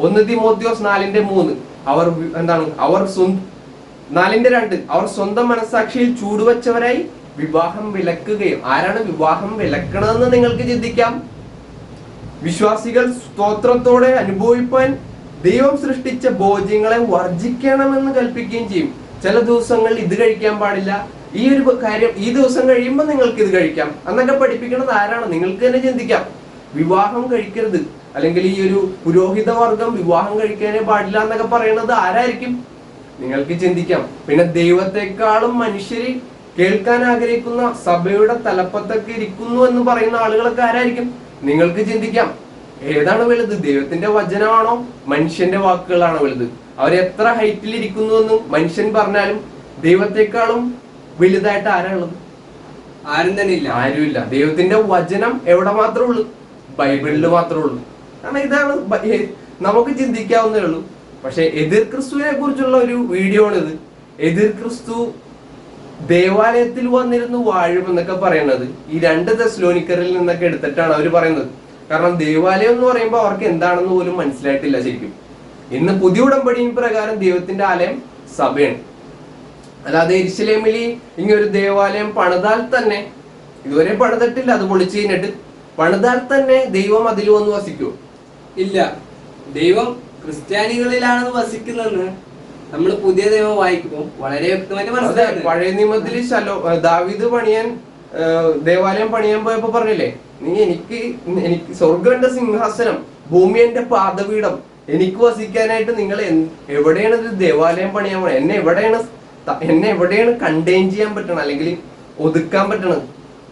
1 തിമോത്തിയോസ് 4:3 അവർ എന്താണ്, 4:2 അവർ സ്വന്തം മനസാക്ഷിയിൽ ചൂടുവെച്ചവരായി വിവാഹം വിലക്കുകയും. ആരാണ് വിവാഹം വിലക്കണമെന്ന് നിങ്ങൾക്ക് ചിന്തിക്കാം. വിശ്വാസികൾ സ്തോത്രത്തോടെ അനുഭവിപ്പാൻ ദൈവം സൃഷ്ടിച്ച ഭോജ്യങ്ങളെ വർജിക്കണമെന്ന് കൽപ്പിക്കുകയും ചെയ്യും. ചില ദിവസങ്ങൾ ഇത് കഴിക്കാൻ പാടില്ല, ഈ ഒരു കാര്യം ഈ ദിവസം കഴിയുമ്പോൾ നിങ്ങൾക്ക് ഇത് കഴിക്കാം എന്നൊക്കെ പഠിപ്പിക്കുന്നത് ആരാണ്? നിങ്ങൾക്ക് തന്നെ ചിന്തിക്കാം. വിവാഹം കഴിക്കരുത്, അല്ലെങ്കിൽ ഈ ഒരു പുരോഹിത വർഗം വിവാഹം കഴിക്കാനേ പാടില്ല എന്നൊക്കെ പറയുന്നത് ആരായിരിക്കും? നിങ്ങൾക്ക് ചിന്തിക്കാം. പിന്നെ ദൈവത്തെക്കാളും മനുഷ്യര് കേൾക്കാൻ ആഗ്രഹിക്കുന്ന സഭയുടെ തലപ്പത്തൊക്കെ ഇരിക്കുന്നു എന്ന് പറയുന്ന ആളുകളൊക്കെ ആരായിരിക്കും? നിങ്ങൾക്ക് ചിന്തിക്കാം. ഏതാണ് വലുത്? ദൈവത്തിന്റെ വചനമാണോ മനുഷ്യന്റെ വാക്കുകളാണോ വലുത്? അവരെത്ര ഹൈറ്റിൽ ഇരിക്കുന്നു എന്ന് മനുഷ്യൻ പറഞ്ഞാലും ദൈവത്തെക്കാളും വലുതായിട്ട് ആരാണുള്ളത്? ആരും തന്നെ ഇല്ല, ആരുമില്ല. ദൈവത്തിന്റെ വചനം എവിടെ മാത്രമേ ഉള്ളൂ? ബൈബിളിൽ മാത്രമേ ഉള്ളൂ. കാരണം ഇതാണ് നമുക്ക് ചിന്തിക്കാവുന്നേ ഉള്ളൂ. പക്ഷെ എതിർ ക്രിസ്തുവിനെ കുറിച്ചുള്ള ഒരു വീഡിയോ ആണിത്. എതിർ ക്രിസ്തു ദേവാലയത്തിൽ വന്നിരുന്നു വാഴും എന്നൊക്കെ പറയുന്നത് ഈ 2 തെസ്സലോനിക്കരിൽ നിന്നൊക്കെ എടുത്തിട്ടാണ് അവർ പറയുന്നത്. കാരണം ദേവാലയം എന്ന് പറയുമ്പോൾ അവർക്ക് എന്താണെന്ന് പോലും മനസ്സിലായിട്ടില്ല ശരിക്കും. ഇന്ന് പുതിയ ഉടമ്പടിയും പ്രകാരം ദൈവത്തിന്റെ ആലയം സഭയാണ്. അല്ലാതെ യെരുശലേമിൽ ഇങ്ങനൊരു ദേവാലയം പണിതാൽ തന്നെ, ഇതുവരെ പണിതിട്ടില്ല, അത് പൊളിച്ചു കഴിഞ്ഞിട്ട് പണിതാൽ തന്നെ ദൈവം അതിൽ വന്ന് വസിക്കുമോ? ഇല്ല. ദൈവം ക്രിസ്ത്യാനികളിലാണെന്ന് വസിക്കുന്നതെന്ന് നമ്മൾ പുതിയ നിയമം വായിക്കുമ്പോൾ വളരെ വ്യക്തമായിട്ട് മനസ്സിലായി. പഴയ നിയമത്തിൽ ദാവീദ് ദേവാലയം പണിയാൻ പോയപ്പോ പറഞ്ഞില്ലേ, നീ എനിക്ക് സ്വർഗ്ഗം എന്റെ സിംഹാസനം, ഭൂമി എന്റെ പാദപീഠം, എനിക്ക് വസിക്കാനായിട്ട് നിങ്ങൾ എവിടെയാണ് ഇത് ദേവാലയം പണിയാൻ പോണത്? എന്നെ എവിടെയാണ് കണ്ടെയ്ൻ ചെയ്യാൻ പറ്റണം, അല്ലെങ്കിൽ ഒതുക്കാൻ പറ്റണത്?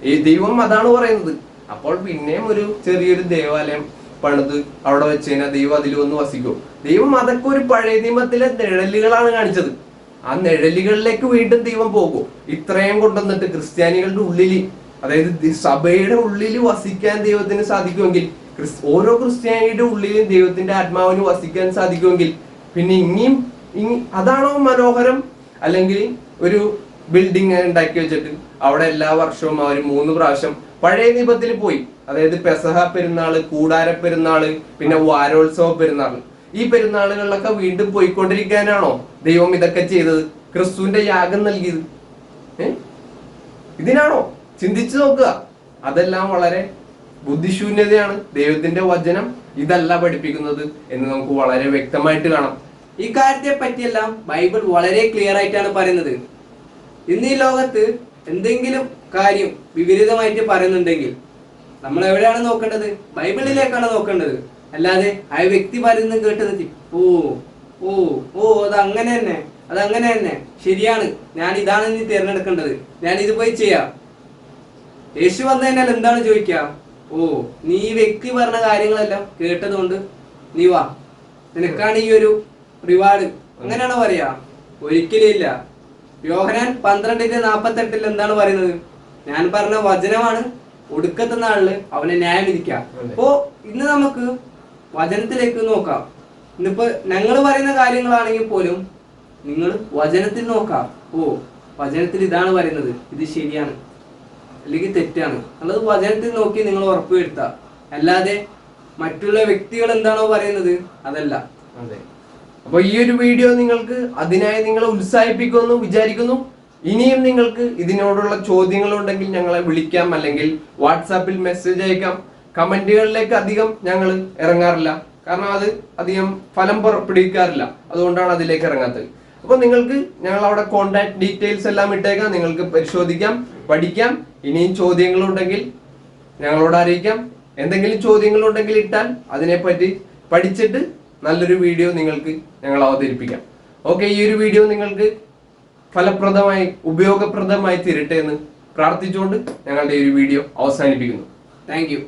ഈ ദൈവം അതാണ് പറയുന്നത്. അപ്പോൾ പിന്നെയും ഒരു ചെറിയൊരു ദേവാലയം പണിത് അവിടെ വെച്ച് കഴിഞ്ഞാൽ ദൈവം അതിൽ വന്ന് വസിക്കും. ദൈവം അതൊക്കെ ഒരു പഴയ നിയമത്തിലെ നിഴലുകളാണ് കാണിച്ചത്. ആ നിഴലുകളിലേക്ക് വീണ്ടും ദൈവം പോകും. ഇത്രയും കൊണ്ടുവന്നിട്ട് ക്രിസ്ത്യാനികളുടെ ഉള്ളില്, അതായത് സഭയുടെ ഉള്ളിൽ വസിക്കാൻ ദൈവത്തിന് സാധിക്കുമെങ്കിൽ, ഓരോ ക്രിസ്ത്യാനിയുടെ ഉള്ളിലും ദൈവത്തിന്റെ ആത്മാവിന് വസിക്കാൻ സാധിക്കുമെങ്കിൽ പിന്നെ ഇനിയും അതാണോ മനോഹരം? അല്ലെങ്കിൽ ഒരു ബിൽഡിംഗ് ഉണ്ടാക്കി വെച്ചിട്ട് അവിടെ എല്ലാ വർഷവും അവർ 3 പ്രാവശ്യം പഴയ നിയമത്തിൽ പോയി, അതായത് പെസഹ പെരുന്നാള്, കൂടാര പെരുന്നാള്, പിന്നെ വാരോത്സവ പെരുന്നാള്, ഈ പെരുന്നാളുകളിലൊക്കെ വീണ്ടും പോയിക്കൊണ്ടിരിക്കാനാണോ ദൈവം ഇതൊക്കെ ചെയ്തത്? ക്രിസ്തുവിന്റെ യാഗം നൽകിയത് ഇതിനാണോ? ചിന്തിച്ചു നോക്കുക. അതെല്ലാം വളരെ ബുദ്ധിശൂന്യതയാണ്. ദൈവത്തിന്റെ വചനം ഇതല്ല പഠിപ്പിക്കുന്നത് എന്ന് നമുക്ക് വളരെ വ്യക്തമായിട്ട് കാണാം. ഈ കാര്യത്തെ പറ്റിയെല്ലാം ബൈബിൾ വളരെ ക്ലിയർ ആയിട്ടാണ് പറയുന്നത്. ഇന്ന് ഈ ലോകത്ത് എന്തെങ്കിലും കാര്യം വിപരീതമായിട്ട് പറയുന്നുണ്ടെങ്കിൽ നമ്മൾ എവിടെയാണ് നോക്കേണ്ടത്? ബൈബിളിലേക്കാണ് നോക്കേണ്ടത്. അല്ലാതെ ആ വ്യക്തി പറയുന്നത് കേട്ടത് ഓ ഓ ഓ അതങ്ങനെ തന്നെ ശരിയാണ്, ഞാൻ ഇതാണ് നീ തിരഞ്ഞെടുക്കേണ്ടത്, ഞാൻ ഇത് പോയി ചെയ്യാം. യേശു വന്നു കഴിഞ്ഞാൽ എന്താണ് ചോദിക്കുക? ഓ, നീ ഈ വ്യക്തി പറഞ്ഞ കാര്യങ്ങളെല്ലാം കേട്ടത് കൊണ്ട് നീ വാ, നിനക്കാണ് ഈ ഒരു റിവാർഡ്, അങ്ങനെയാണോ പറയാ? ഒരിക്കലും ഇല്ല. യോഹന്നാൻ 12:48 എന്താണ് പറയുന്നത്? ഞാൻ പറഞ്ഞ വചനമാണ് ഒടുക്കത്തെ നാളില് അവനെ ന്യായം വിധിക്കാം. അപ്പോ ഇന്ന് നമുക്ക് വചനത്തിലേക്ക് നോക്കാം. ഇന്നിപ്പോ ഞങ്ങൾ പറയുന്ന കാര്യങ്ങളാണെങ്കിൽ പോലും നിങ്ങൾ വചനത്തിൽ നോക്കാം. ഓ, വചനത്തിൽ ഇതാണ് പറയുന്നത്, ഇത് ശരിയാണ് അല്ലെങ്കിൽ തെറ്റാണ് എന്നുള്ളത് വചനത്തിൽ നോക്കി നിങ്ങൾ ഉറപ്പുവരുത്താം. അല്ലാതെ മറ്റുള്ള വ്യക്തികൾ എന്താണോ പറയുന്നത് അതല്ല. അതെ. അപ്പൊ ഈ ഒരു വീഡിയോ നിങ്ങൾക്ക് അതിനായി നിങ്ങളെ ഉത്സാഹിപ്പിക്കുമെന്ന് വിചാരിക്കുന്നു. ഇനിയും നിങ്ങൾക്ക് ഇതിനോടുള്ള ചോദ്യങ്ങൾ ഉണ്ടെങ്കിൽ ഞങ്ങളെ വിളിക്കാം, അല്ലെങ്കിൽ വാട്സാപ്പിൽ മെസ്സേജ് അയക്കാം. കമന്റുകളിലേക്ക് അധികം ഞങ്ങൾ ഇറങ്ങാറില്ല, കാരണം അത് അധികം ഫലം പുറപ്പെടുവിക്കാറില്ല. അതുകൊണ്ടാണ് അതിലേക്ക് ഇറങ്ങാത്തത്. അപ്പൊ നിങ്ങൾക്ക് ഞങ്ങൾ അവിടെ കോണ്ടാക്ട് ഡീറ്റെയിൽസ് എല്ലാം ഇട്ടേക്കാം. നിങ്ങൾക്ക് പരിശോധിക്കാം, പഠിക്കാം. ഇനിയും ചോദ്യങ്ങളുണ്ടെങ്കിൽ ഞങ്ങളോട് അറിയിക്കാം. എന്തെങ്കിലും ചോദ്യങ്ങളുണ്ടെങ്കിൽ ഇട്ടാൽ അതിനെപ്പറ്റി പഠിച്ചിട്ട് നല്ലൊരു വീഡിയോ നിങ്ങൾക്ക് ഞങ്ങൾ അവതരിപ്പിക്കാം. ഓക്കെ, ഈ ഒരു വീഡിയോ നിങ്ങൾക്ക് ഫലപ്രദമായി ഉപയോഗപ്രദമായി തീരട്ടെ എന്ന് പ്രാർത്ഥിച്ചുകൊണ്ട് ഞങ്ങളുടെ ഈ ഒരു വീഡിയോ അവസാനിപ്പിക്കുന്നു. Thank you.